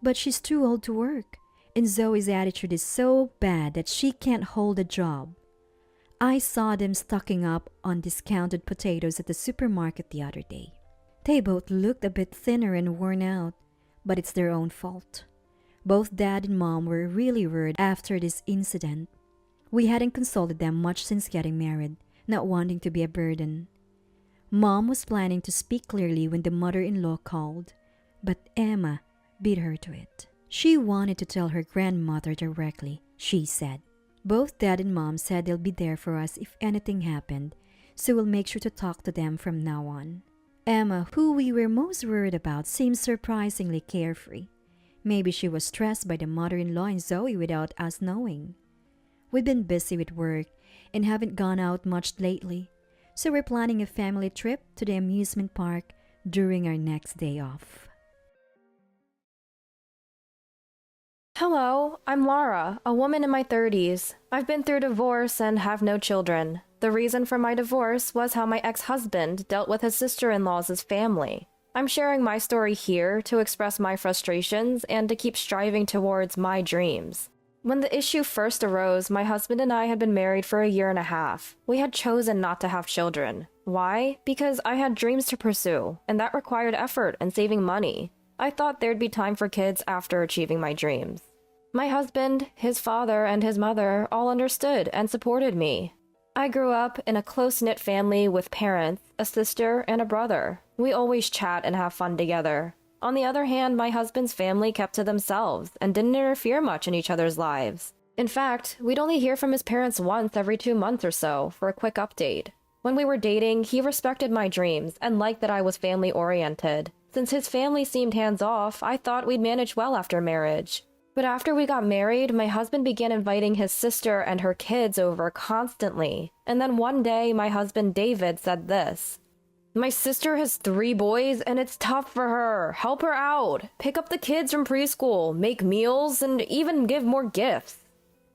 But she's too old to work, and Zoe's attitude is so bad that she can't hold a job. I saw them stocking up on discounted potatoes at the supermarket the other day. They both looked a bit thinner and worn out, but it's their own fault. Both Dad and Mom were really worried after this incident. We hadn't consulted them much since getting married, not wanting to be a burden. Mom was planning to speak clearly when the mother-in-law called, but Emma beat her to it. She wanted to tell her grandmother directly, she said. Both Dad and Mom said they'll be there for us if anything happened, so we'll make sure to talk to them from now on. Emma, who we were most worried about, seemed surprisingly carefree. Maybe she was stressed by the mother-in-law and Zoe without us knowing. We've been busy with work and haven't gone out much lately, so we're planning a family trip to the amusement park during our next day off. Hello, I'm Laura, a woman in my 30s. I've been through divorce and have no children. The reason for my divorce was how my ex-husband dealt with his sister-in-law's family. I'm sharing my story here to express my frustrations and to keep striving towards my dreams. When the issue first arose, my husband and I had been married for 1.5 years. We had chosen not to have children. Why? Because I had dreams to pursue, and that required effort and saving money. I thought there'd be time for kids after achieving my dreams. My husband, his father, and his mother all understood and supported me. I grew up in a close-knit family with parents, a sister, and a brother. We always chat and have fun together. On the other hand, my husband's family kept to themselves and didn't interfere much in each other's lives. In fact, we'd only hear from his parents once every 2 months or so for a quick update. When we were dating, he respected my dreams and liked that I was family-oriented. Since his family seemed hands-off, I thought we'd manage well after marriage. But after we got married, my husband began inviting his sister and her kids over constantly. And then one day, my husband David said this, My sister has 3 boys and it's tough for her. Help her out. Pick up the kids from preschool, make meals, and even give more gifts.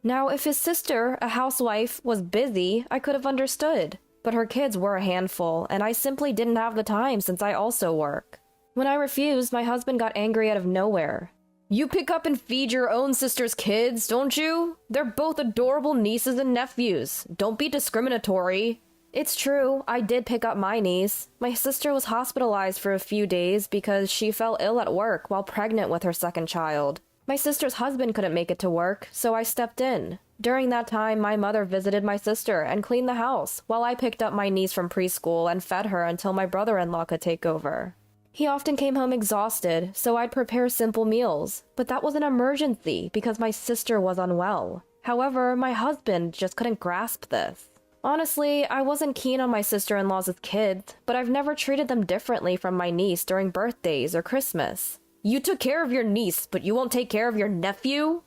Now, if his sister, a housewife, was busy, I could have understood. But her kids were a handful, and I simply didn't have the time since I also work. When I refused, my husband got angry out of nowhere. You pick up and feed your own sister's kids, don't you? They're both adorable nieces and nephews. Don't be discriminatory. It's true, I did pick up my niece. My sister was hospitalized for a few days because she fell ill at work while pregnant with her second child. My sister's husband couldn't make it to work, so I stepped in. During that time, my mother visited my sister and cleaned the house, while I picked up my niece from preschool and fed her until my brother-in-law could take over. He often came home exhausted, so I'd prepare simple meals, but that was an emergency because my sister was unwell. However, my husband just couldn't grasp this. Honestly, I wasn't keen on my sister-in-laws as kids, but I've never treated them differently from my niece during birthdays or Christmas. You took care of your niece, but you won't take care of your nephew?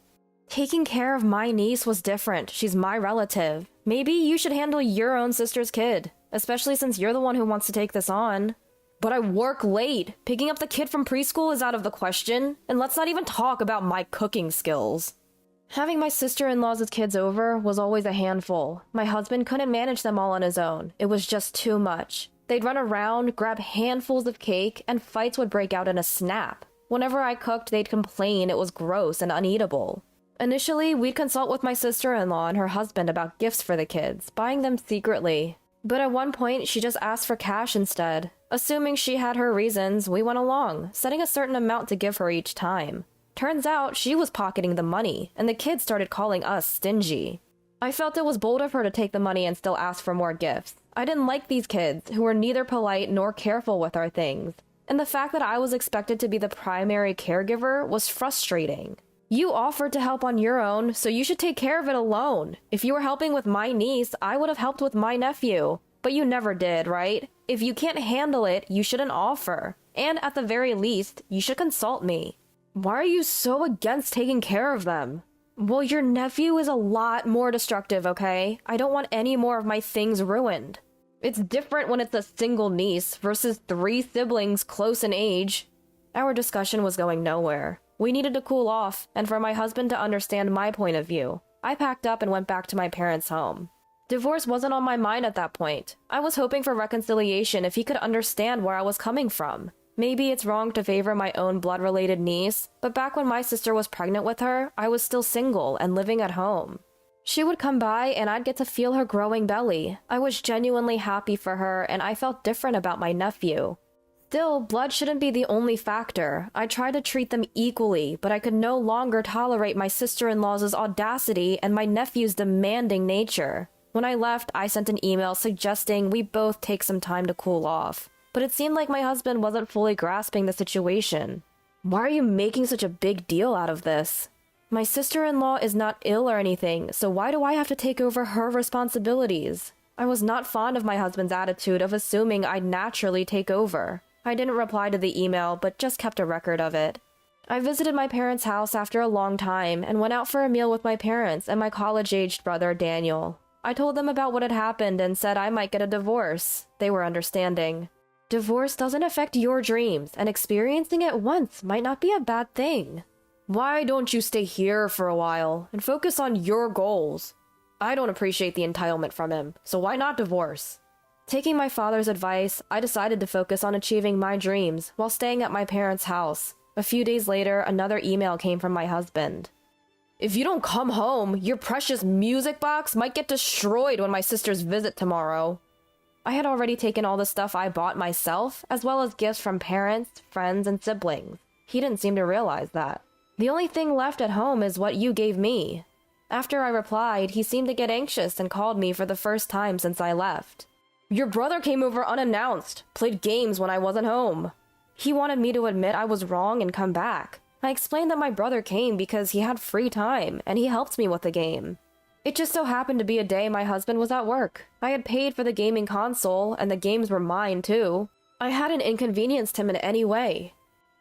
Taking care of my niece was different. She's my relative. Maybe you should handle your own sister's kid, especially since you're the one who wants to take this on. But I work late. Picking up the kid from preschool is out of the question, and let's not even talk about my cooking skills. Having my sister-in-laws as kids over was always a handful. My husband couldn't manage them all on his own. It was just too much. They'd run around, grab handfuls of cake, and fights would break out in a snap. Whenever I cooked, they'd complain it was gross and uneatable. Initially, we'd consult with my sister-in-law and her husband about gifts for the kids, buying them secretly. But at one point, she just asked for cash instead. Assuming she had her reasons, we went along, setting a certain amount to give her each time. Turns out, she was pocketing the money, and the kids started calling us stingy. I felt it was bold of her to take the money and still ask for more gifts. I didn't like these kids, who were neither polite nor careful with our things. And the fact that I was expected to be the primary caregiver was frustrating. You offered to help on your own, so you should take care of it alone. If you were helping with my niece, I would have helped with my nephew. But you never did, right? If you can't handle it, you shouldn't offer. And at the very least, you should consult me. Why are you so against taking care of them? Well, your nephew is a lot more destructive, okay? I don't want any more of my things ruined. It's different when it's a single niece versus 3 siblings close in age. Our discussion was going nowhere. We needed to cool off, and for my husband to understand my point of view. I packed up and went back to my parents' home. Divorce wasn't on my mind at that point. I was hoping for reconciliation if he could understand where I was coming from. Maybe it's wrong to favor my own blood-related niece, but back when my sister was pregnant with her, I was still single and living at home. She would come by and I'd get to feel her growing belly. I was genuinely happy for her and I felt different about my nephew. Still, blood shouldn't be the only factor. I tried to treat them equally, but I could no longer tolerate my sister-in-law's audacity and my nephew's demanding nature. When I left, I sent an email suggesting we both take some time to cool off. But it seemed like my husband wasn't fully grasping the situation. Why are you making such a big deal out of this? My sister-in-law is not ill or anything, so why do I have to take over her responsibilities? I was not fond of my husband's attitude of assuming I'd naturally take over. I didn't reply to the email, but just kept a record of it. I visited my parents' house after a long time and went out for a meal with my parents and my college-aged brother, Daniel. I told them about what had happened and said I might get a divorce. They were understanding. Divorce doesn't affect your dreams, and experiencing it once might not be a bad thing. Why don't you stay here for a while and focus on your goals? I don't appreciate the entitlement from him, so why not divorce? Taking my father's advice, I decided to focus on achieving my dreams while staying at my parents' house. A few days later, another email came from my husband. If you don't come home, your precious music box might get destroyed when my sisters visit tomorrow. I had already taken all the stuff I bought myself, as well as gifts from parents, friends, and siblings. He didn't seem to realize that. The only thing left at home is what you gave me. After I replied, he seemed to get anxious and called me for the first time since I left. Your brother came over unannounced, played games when I wasn't home. He wanted me to admit I was wrong and come back. I explained that my brother came because he had free time, and he helped me with the game. It just so happened to be a day my husband was at work. I had paid for the gaming console, and the games were mine too. I hadn't inconvenienced him in any way.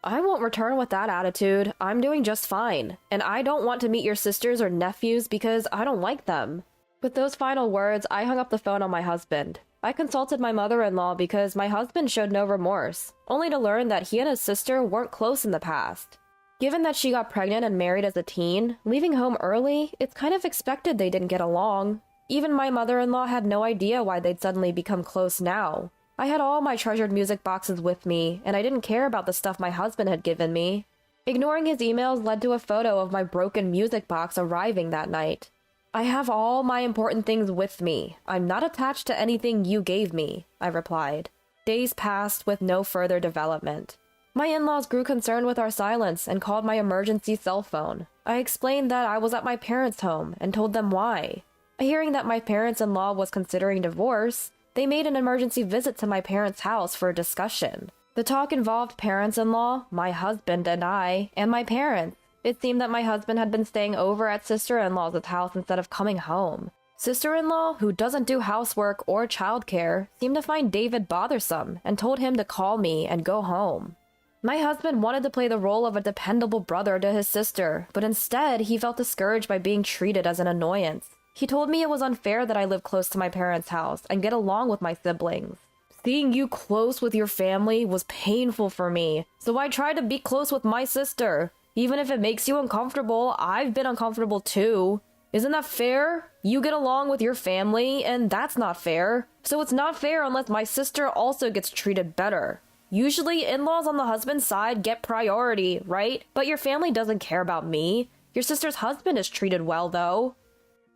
I won't return with that attitude. I'm doing just fine, and I don't want to meet your sisters or nephews because I don't like them. With those final words, I hung up the phone on my husband. I consulted my mother-in-law because my husband showed no remorse, only to learn that he and his sister weren't close in the past. Given that she got pregnant and married as a teen, leaving home early, it's kind of expected they didn't get along. Even my mother-in-law had no idea why they'd suddenly become close now. I had all my treasured music boxes with me, and I didn't care about the stuff my husband had given me. Ignoring his emails led to a photo of my broken music box arriving that night. I have all my important things with me. I'm not attached to anything you gave me, I replied. Days passed with no further development. My in-laws grew concerned with our silence and called my emergency cell phone. I explained that I was at my parents' home and told them why. Hearing that my parents-in-law was considering divorce, they made an emergency visit to my parents' house for a discussion. The talk involved parents-in-law, my husband and I, and my parents. It seemed that my husband had been staying over at sister-in-law's house instead of coming home. Sister-in-law, who doesn't do housework or childcare, seemed to find David bothersome and told him to call me and go home. My husband wanted to play the role of a dependable brother to his sister, but instead he felt discouraged by being treated as an annoyance. He told me it was unfair that I live close to my parents' house and get along with my siblings. Seeing you close with your family was painful for me, so I tried to be close with my sister. Even if it makes you uncomfortable, I've been uncomfortable too. Isn't that fair? You get along with your family, and that's not fair. So it's not fair unless my sister also gets treated better. Usually, in-laws on the husband's side get priority, right? But your family doesn't care about me. Your sister's husband is treated well, though.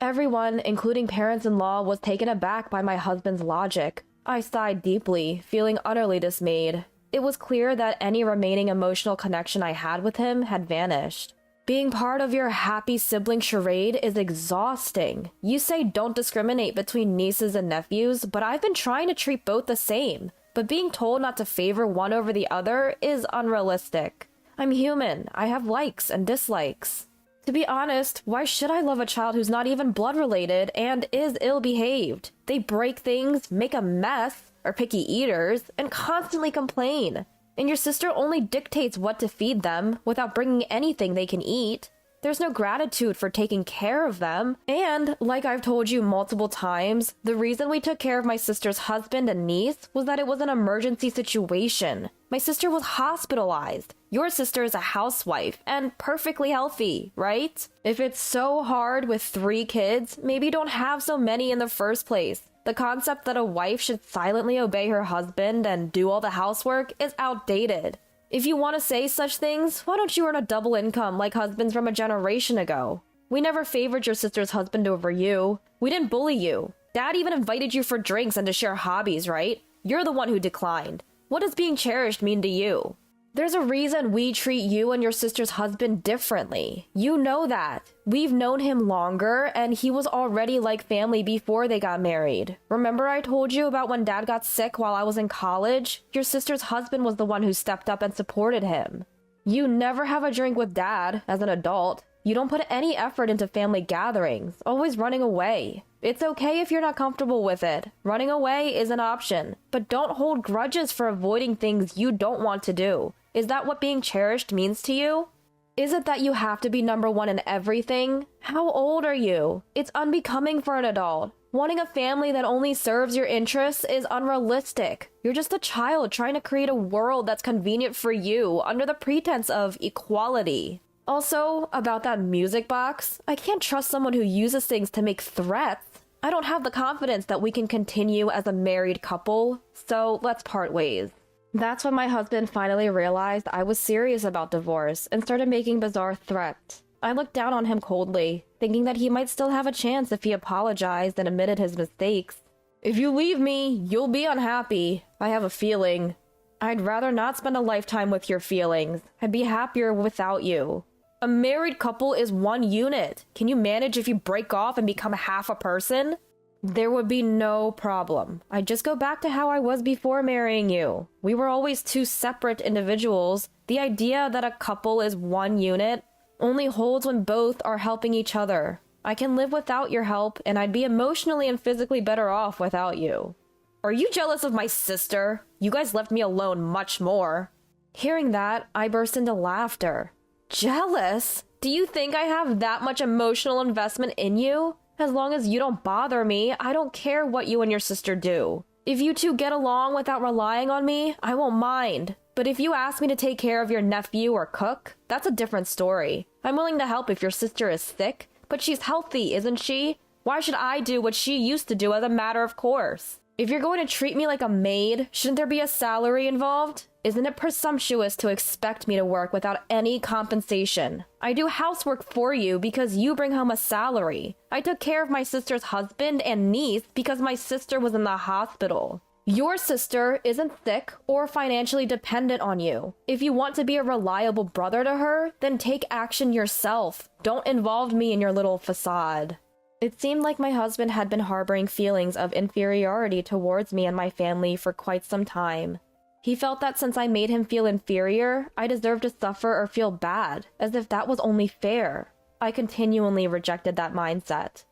Everyone, including parents-in-law, was taken aback by my husband's logic. I sighed deeply, feeling utterly dismayed. It was clear that any remaining emotional connection I had with him had vanished. Being part of your happy sibling charade is exhausting. You say don't discriminate between nieces and nephews, but I've been trying to treat both the same. But being told not to favor one over the other is unrealistic. I'm human. I have likes and dislikes. To be honest, why should I love a child who's not even blood related and is ill-behaved? They break things, make a mess, are picky eaters, and constantly complain. And your sister only dictates what to feed them without bringing anything they can eat. There's no gratitude for taking care of them. And, like I've told you multiple times, the reason we took care of my sister's husband and niece was that it was an emergency situation. My sister was hospitalized. Your sister is a housewife and perfectly healthy, right? If it's so hard with 3 kids, maybe don't have so many in the first place. The concept that a wife should silently obey her husband and do all the housework is outdated. If you want to say such things, why don't you earn a double income like husbands from a generation ago? We never favored your sister's husband over you. We didn't bully you. Dad even invited you for drinks and to share hobbies, right? You're the one who declined. What does being cherished mean to you? There's a reason we treat you and your sister's husband differently. You know that. We've known him longer, and he was already like family before they got married. Remember I told you about when Dad got sick while I was in college? Your sister's husband was the one who stepped up and supported him. You never have a drink with Dad as an adult. You don't put any effort into family gatherings, always running away. It's okay if you're not comfortable with it. Running away is an option, but don't hold grudges for avoiding things you don't want to do. Is that what being cherished means to you? Is it that you have to be number one in everything? How old are you? It's unbecoming for an adult. Wanting a family that only serves your interests is unrealistic. You're just a child trying to create a world that's convenient for you under the pretense of equality. Also, about that music box, I can't trust someone who uses things to make threats. I don't have the confidence that we can continue as a married couple, so let's part ways. That's when my husband finally realized I was serious about divorce and started making bizarre threats. I looked down on him coldly, thinking that he might still have a chance if he apologized and admitted his mistakes. If you leave me, you'll be unhappy. I have a feeling. I'd rather not spend a lifetime with your feelings. I'd be happier without you. A married couple is one unit. Can you manage if you break off and become half a person? There would be no problem. I'd just go back to how I was before marrying you. We were always 2 separate individuals. The idea that a couple is one unit only holds when both are helping each other. I can live without your help, and I'd be emotionally and physically better off without you. Are you jealous of my sister? You guys left me alone much more. Hearing that, I burst into laughter. Jealous? Do you think I have that much emotional investment in you? As long as you don't bother me, I don't care what you and your sister do. If you two get along without relying on me, I won't mind. But if you ask me to take care of your nephew or cook, that's a different story. I'm willing to help if your sister is sick, but she's healthy, isn't she? Why should I do what she used to do as a matter of course? If you're going to treat me like a maid, shouldn't there be a salary involved? Isn't it presumptuous to expect me to work without any compensation? I do housework for you because you bring home a salary. I took care of my sister's husband and niece because my sister was in the hospital. Your sister isn't sick or financially dependent on you. If you want to be a reliable brother to her, then take action yourself. Don't involve me in your little facade. It seemed like my husband had been harboring feelings of inferiority towards me and my family for quite some time. He felt that since I made him feel inferior, I deserved to suffer or feel bad, as if that was only fair. I continually rejected that mindset.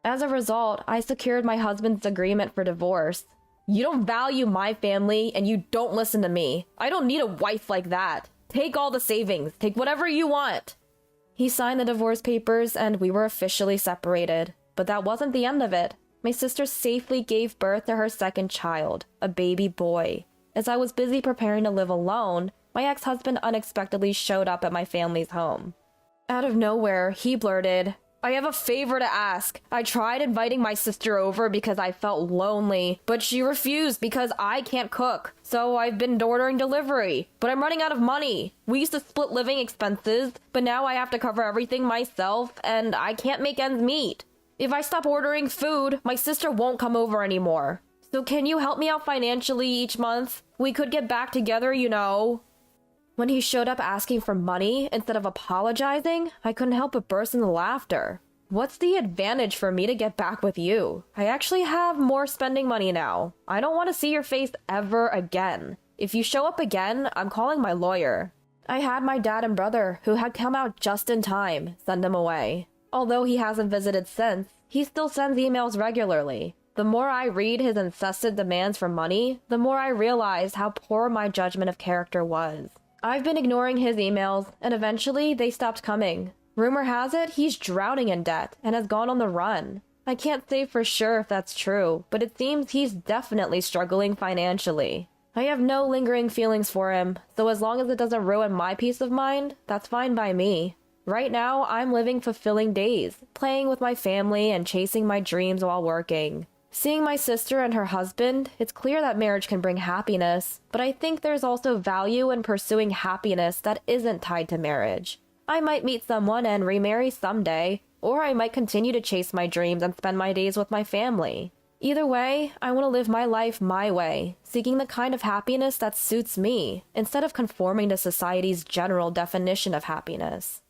As a result, I secured my husband's agreement for divorce. You don't value my family, and you don't listen to me. I don't need a wife like that. Take all the savings. Take whatever you want. He signed the divorce papers, and we were officially separated. But that wasn't the end of it. My sister safely gave birth to her second child, a baby boy. As I was busy preparing to live alone, my ex-husband unexpectedly showed up at my family's home. Out of nowhere, he blurted, "I have a favor to ask. I tried inviting my sister over because I felt lonely, but she refused because I can't cook. So I've been ordering delivery, but I'm running out of money. We used to split living expenses, but now I have to cover everything myself, and I can't make ends meet. If I stop ordering food, my sister won't come over anymore. So can you help me out financially each month? We could get back together, you know." When he showed up asking for money instead of apologizing, I couldn't help but burst into laughter. What's the advantage for me to get back with you? I actually have more spending money now. I don't want to see your face ever again. If you show up again, I'm calling my lawyer. I had my dad and brother, who had come out just in time, send him away. Although he hasn't visited since, he still sends emails regularly. The more I read his incessant demands for money, the more I realized how poor my judgment of character was. I've been ignoring his emails, and eventually they stopped coming. Rumor has it he's drowning in debt and has gone on the run. I can't say for sure if that's true, but it seems he's definitely struggling financially. I have no lingering feelings for him, so as long as it doesn't ruin my peace of mind, that's fine by me. Right now, I'm living fulfilling days, playing with my family and chasing my dreams while working. Seeing my sister and her husband, it's clear that marriage can bring happiness, but I think there's also value in pursuing happiness that isn't tied to marriage. I might meet someone and remarry someday, or I might continue to chase my dreams and spend my days with my family. Either way, I want to live my life my way, seeking the kind of happiness that suits me, instead of conforming to society's general definition of happiness.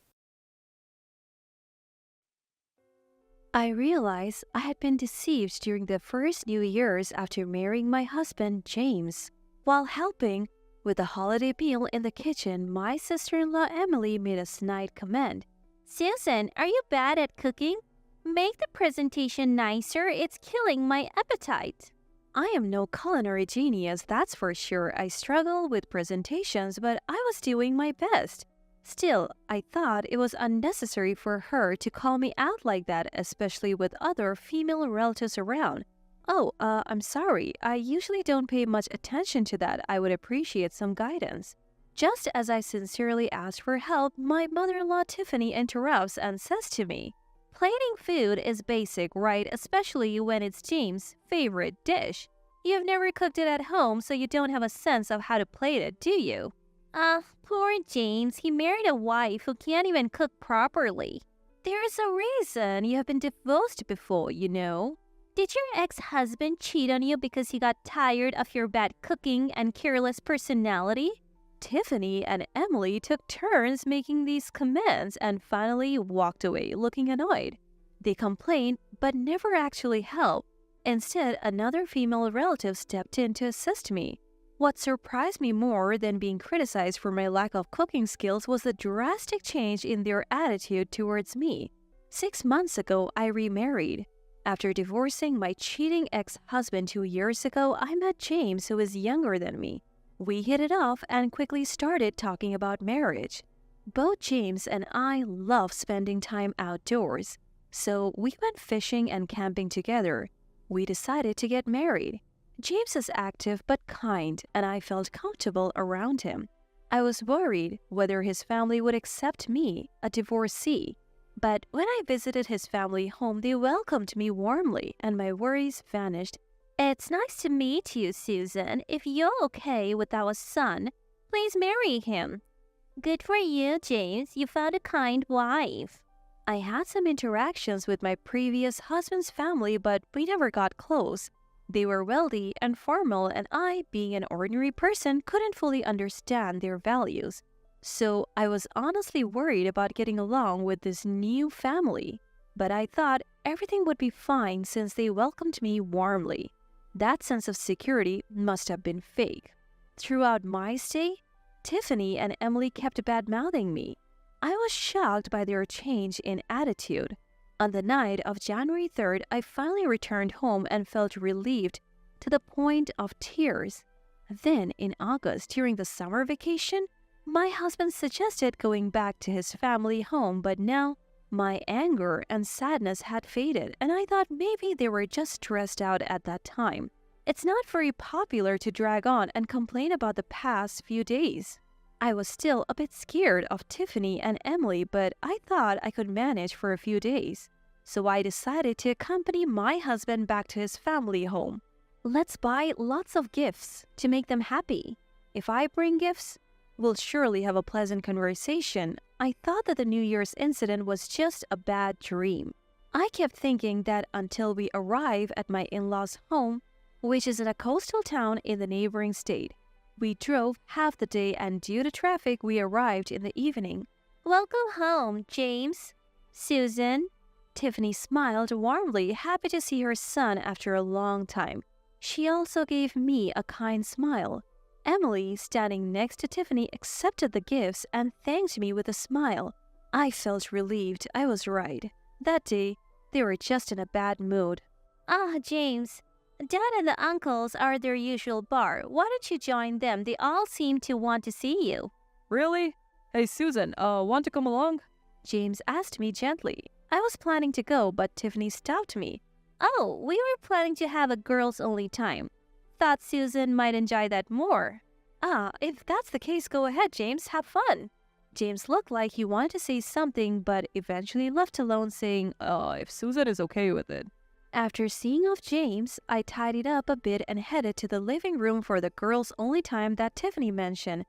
I realized I had been deceived during the first New Year's after marrying my husband, James. While helping with the holiday meal in the kitchen, my sister-in-law Emily made a snide comment. "Susan, are you bad at cooking? Make the presentation nicer. It's killing my appetite." I am no culinary genius, that's for sure. I struggle with presentations, but I was doing my best. Still, I thought it was unnecessary for her to call me out like that, especially with other female relatives around. I'm sorry. I usually don't pay much attention to that. I would appreciate some guidance. Just as I sincerely asked for help, my mother-in-law Tiffany interrupts and says to me, "Plating food is basic, right? Especially when it's James' favorite dish. You've never cooked it at home, so you don't have a sense of how to plate it, do you?" Poor James. He married a wife who can't even cook properly. There's a reason you have been divorced before, you know. Did your ex-husband cheat on you because he got tired of your bad cooking and careless personality? Tiffany and Emily took turns making these comments and finally walked away looking annoyed. They complained but never actually helped. Instead, another female relative stepped in to assist me. What surprised me more than being criticized for my lack of cooking skills was the drastic change in their attitude towards me. 6 months ago, I remarried. After divorcing my cheating ex-husband 2 years ago, I met James, who is younger than me. We hit it off and quickly started talking about marriage. Both James and I love spending time outdoors, so we went fishing and camping together. We decided to get married. James is active but kind, and I felt comfortable around him. I was worried whether his family would accept me, a divorcee. But when I visited his family home, they welcomed me warmly, and my worries vanished. It's nice to meet you, Susan. If you're okay with our son, please marry him. Good for you, James. You found a kind wife. I had some interactions with my previous husband's family, but we never got close. They were wealthy and formal, and I, being an ordinary person, couldn't fully understand their values. So I was honestly worried about getting along with this new family. But I thought everything would be fine since they welcomed me warmly. That sense of security must have been fake. Throughout my stay, Tiffany and Emily kept bad-mouthing me. I was shocked by their change in attitude. On the night of January 3rd, I finally returned home and felt relieved to the point of tears. Then, in August, during the summer vacation, my husband suggested going back to his family home, but now my anger and sadness had faded, and I thought maybe they were just stressed out at that time. It's not very popular to drag on and complain about the past few days. I was still a bit scared of Tiffany and Emily, but I thought I could manage for a few days. So I decided to accompany my husband back to his family home. Let's buy lots of gifts to make them happy. If I bring gifts, we'll surely have a pleasant conversation. I thought that the New Year's incident was just a bad dream. I kept thinking that until we arrive at my in-laws' home, which is in a coastal town in the neighboring state. We drove half the day, and due to traffic, we arrived in the evening. Welcome home, James. Susan. Tiffany smiled warmly, happy to see her son after a long time. She also gave me a kind smile. Emily, standing next to Tiffany, accepted the gifts and thanked me with a smile. I felt relieved. I was right. That day, they were just in a bad mood. James. Dad and the uncles are at their usual bar. Why don't you join them? They all seem to want to see you. Really? Hey, Susan, want to come along? James asked me gently. I was planning to go, but Tiffany stopped me. Oh, we were planning to have a girls-only time. Thought Susan might enjoy that more. If that's the case, go ahead, James. Have fun. James looked like he wanted to say something, but eventually left alone saying, if Susan is okay with it. After seeing off James, I tidied up a bit and headed to the living room for the girls-only time that Tiffany mentioned.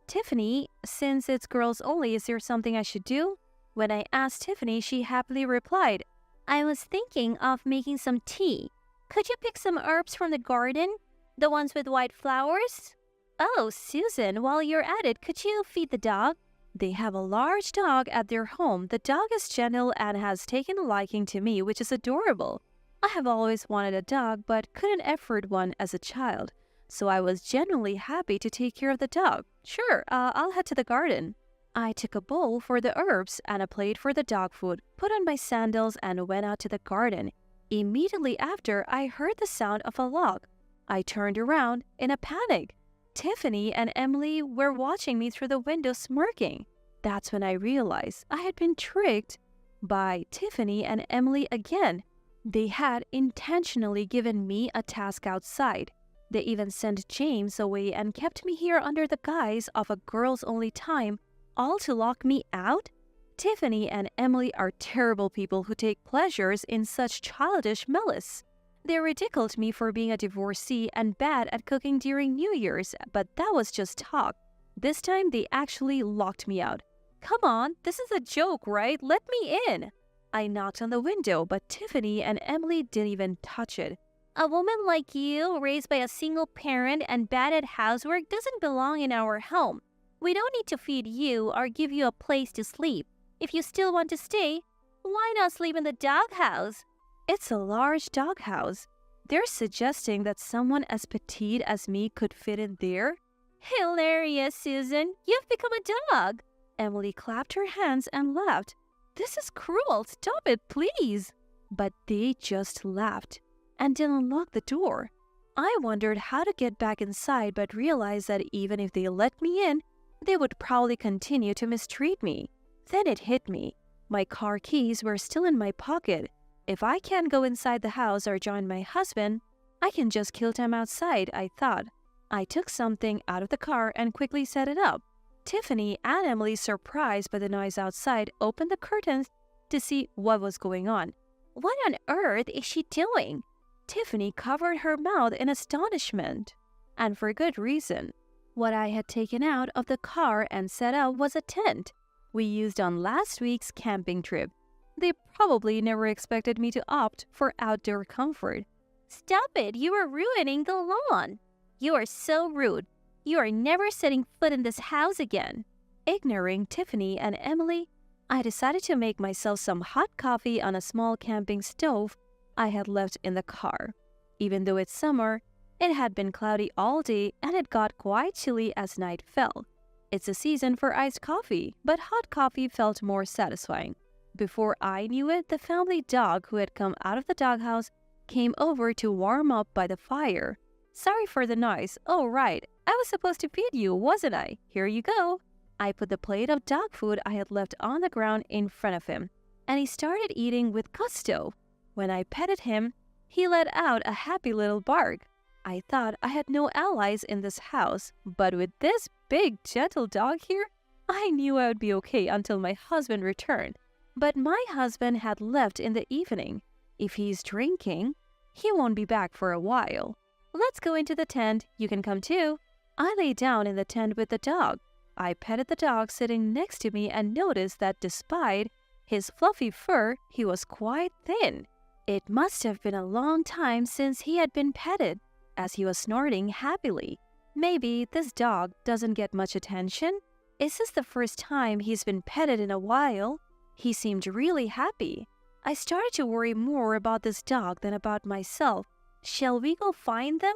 Tiffany, since it's girls only, is there something I should do? When I asked Tiffany, she happily replied, I was thinking of making some tea. Could you pick some herbs from the garden? The ones with white flowers? Oh, Susan, while you're at it, could you feed the dog? They have a large dog at their home. The dog is gentle and has taken a liking to me, which is adorable. I have always wanted a dog, but couldn't afford one as a child. So I was genuinely happy to take care of the dog. Sure, I'll head to the garden. I took a bowl for the herbs and a plate for the dog food, put on my sandals, and went out to the garden. Immediately after, I heard the sound of a log. I turned around in a panic. Tiffany and Emily were watching me through the window smirking. That's when I realized I had been tricked by Tiffany and Emily again. They had intentionally given me a task outside. They even sent James away and kept me here under the guise of a girls-only time, all to lock me out? Tiffany and Emily are terrible people who take pleasures in such childish malice. They ridiculed me for being a divorcee and bad at cooking during New Year's, but that was just talk. This time they actually locked me out. Come on, this is a joke, right? Let me in. I knocked on the window, but Tiffany and Emily didn't even touch it. A woman like you, raised by a single parent and bad at housework, doesn't belong in our home. We don't need to feed you or give you a place to sleep. If you still want to stay, why not sleep in the doghouse? It's a large doghouse. They're suggesting that someone as petite as me could fit in there? Hilarious, Susan. You've become a dog. Emily clapped her hands and laughed. This is cruel. Stop it, please. But they just laughed and didn't lock the door. I wondered how to get back inside, but realized that even if they let me in, they would probably continue to mistreat me. Then it hit me. My car keys were still in my pocket. If I can't go inside the house or join my husband, I can just kill time outside, I thought. I took something out of the car and quickly set it up. Tiffany and Emily, surprised by the noise outside, opened the curtains to see what was going on. What on earth is she doing? Tiffany covered her mouth in astonishment. And for good reason. What I had taken out of the car and set up was a tent we used on last week's camping trip. They probably never expected me to opt for outdoor comfort. Stop it, you are ruining the lawn. You are so rude. You are never setting foot in this house again. Ignoring Tiffany and Emily, I decided to make myself some hot coffee on a small camping stove I had left in the car. Even though it's summer, it had been cloudy all day and it got quite chilly as night fell. It's a season for iced coffee, but hot coffee felt more satisfying. Before I knew it, the family dog who had come out of the doghouse came over to warm up by the fire. Sorry for the noise. Oh, right. I was supposed to feed you, wasn't I? Here you go. I put the plate of dog food I had left on the ground in front of him, and he started eating with gusto. When I petted him, he let out a happy little bark. I thought I had no allies in this house, but with this big, gentle dog here, I knew I would be okay until my husband returned. But my husband had left in the evening. If he's drinking, he won't be back for a while. Let's go into the tent. You can come too. I lay down in the tent with the dog. I petted the dog sitting next to me and noticed that despite his fluffy fur, he was quite thin. It must have been a long time since he had been petted, as he was snorting happily. Maybe this dog doesn't get much attention? Is this the first time he's been petted in a while? He seemed really happy. I started to worry more about this dog than about myself. Shall we go find them?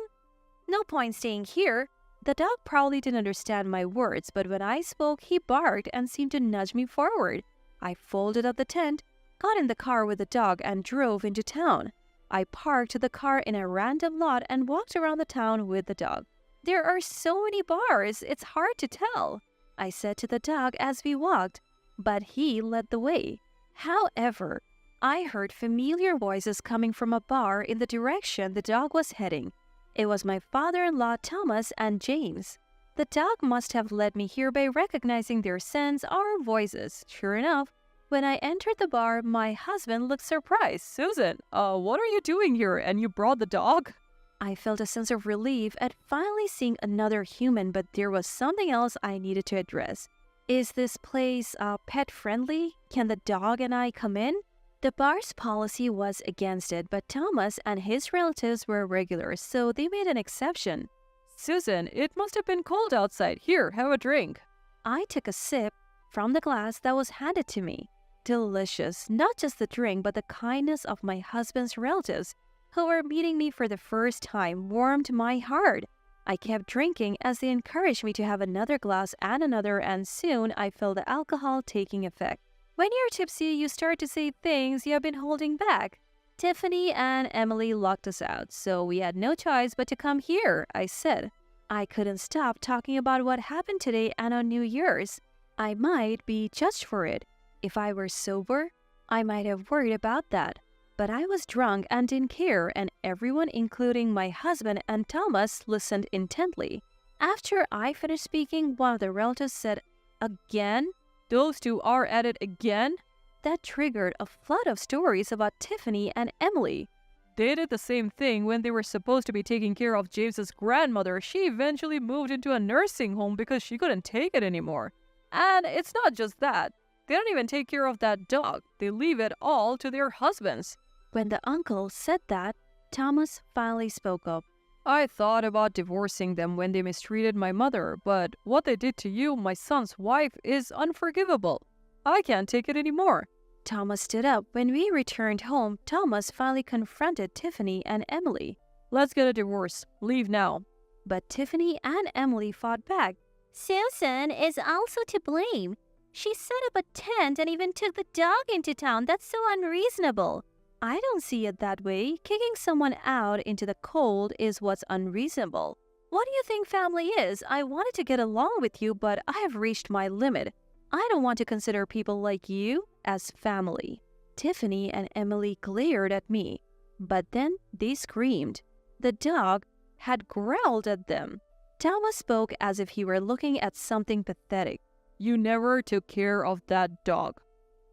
No point staying here. The dog probably didn't understand my words, but when I spoke, he barked and seemed to nudge me forward. I folded up the tent, got in the car with the dog, and drove into town. I parked the car in a random lot and walked around the town with the dog. There are so many bars, it's hard to tell, I said to the dog as we walked, but he led the way. However, I heard familiar voices coming from a bar in the direction the dog was heading. It was my father-in-law Thomas and James. The dog must have led me here by recognizing their scents or voices. Sure enough, when I entered the bar, my husband looked surprised. Susan, what are you doing here? And you brought the dog? I felt a sense of relief at finally seeing another human, but there was something else I needed to address. Is this place pet-friendly? Can the dog and I come in? The bar's policy was against it, but Thomas and his relatives were regulars, so they made an exception. Susan, it must have been cold outside. Here, have a drink. I took a sip from the glass that was handed to me. Delicious, not just the drink, but the kindness of my husband's relatives, who were meeting me for the first time, warmed my heart. I kept drinking as they encouraged me to have another glass and another, and soon I felt the alcohol taking effect. When you're tipsy, you start to say things you have been holding back. Tiffany and Emily locked us out, so we had no choice but to come here, I said. I couldn't stop talking about what happened today and on New Year's. I might be judged for it. If I were sober, I might have worried about that. But I was drunk and didn't care, and everyone, including my husband and Thomas, listened intently. After I finished speaking, one of the relatives said, "Again? Those two are at it again?" That triggered a flood of stories about Tiffany and Emily. They did the same thing when they were supposed to be taking care of James's grandmother. She eventually moved into a nursing home because she couldn't take it anymore. And it's not just that. They don't even take care of that dog. They leave it all to their husbands. When the uncle said that, Thomas finally spoke up. I thought about divorcing them when they mistreated my mother, but what they did to you, my son's wife, is unforgivable. I can't take it anymore. Thomas stood up. When we returned home, Thomas finally confronted Tiffany and Emily. Let's get a divorce. Leave now. But Tiffany and Emily fought back. Susan is also to blame. She set up a tent and even took the dog into town. That's so unreasonable. I don't see it that way. Kicking someone out into the cold is what's unreasonable. What do you think family is? I wanted to get along with you, but I have reached my limit. I don't want to consider people like you as family. Tiffany and Emily glared at me, but then they screamed. The dog had growled at them. Thomas spoke as if he were looking at something pathetic. You never took care of that dog.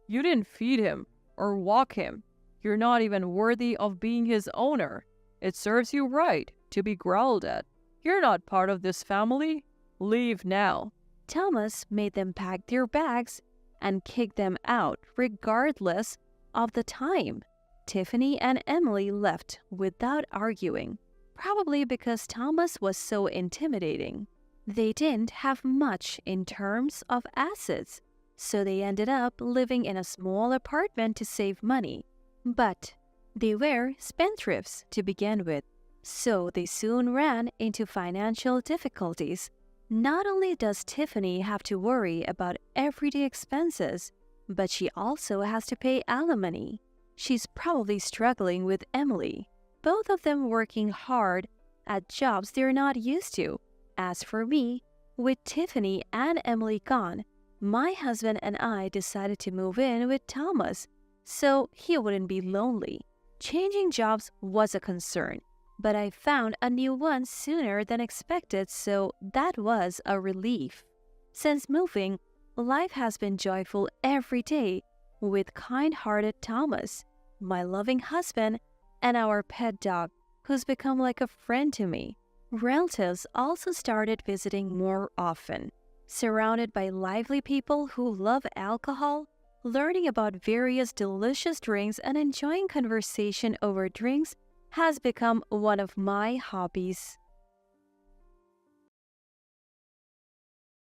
You didn't feed him or walk him. You're not even worthy of being his owner. It serves you right to be growled at. You're not part of this family. Leave now. Thomas made them pack their bags and kick them out regardless of the time. Tiffany and Emily left without arguing, probably because Thomas was so intimidating. They didn't have much in terms of assets, so they ended up living in a small apartment to save money. But they were spendthrifts to begin with, so they soon ran into financial difficulties. Not only does Tiffany have to worry about everyday expenses, but she also has to pay alimony. She's probably struggling with Emily, both of them working hard at jobs they're not used to. As for me, with Tiffany and Emily gone, my husband and I decided to move in with Thomas so he wouldn't be lonely. Changing jobs was a concern, but I found a new one sooner than expected, so that was a relief. Since moving, life has been joyful every day with kind-hearted Thomas, my loving husband, and our pet dog, who's become like a friend to me. Relatives also started visiting more often. Surrounded by lively people who love alcohol, learning about various delicious drinks and enjoying conversation over drinks has become one of my hobbies.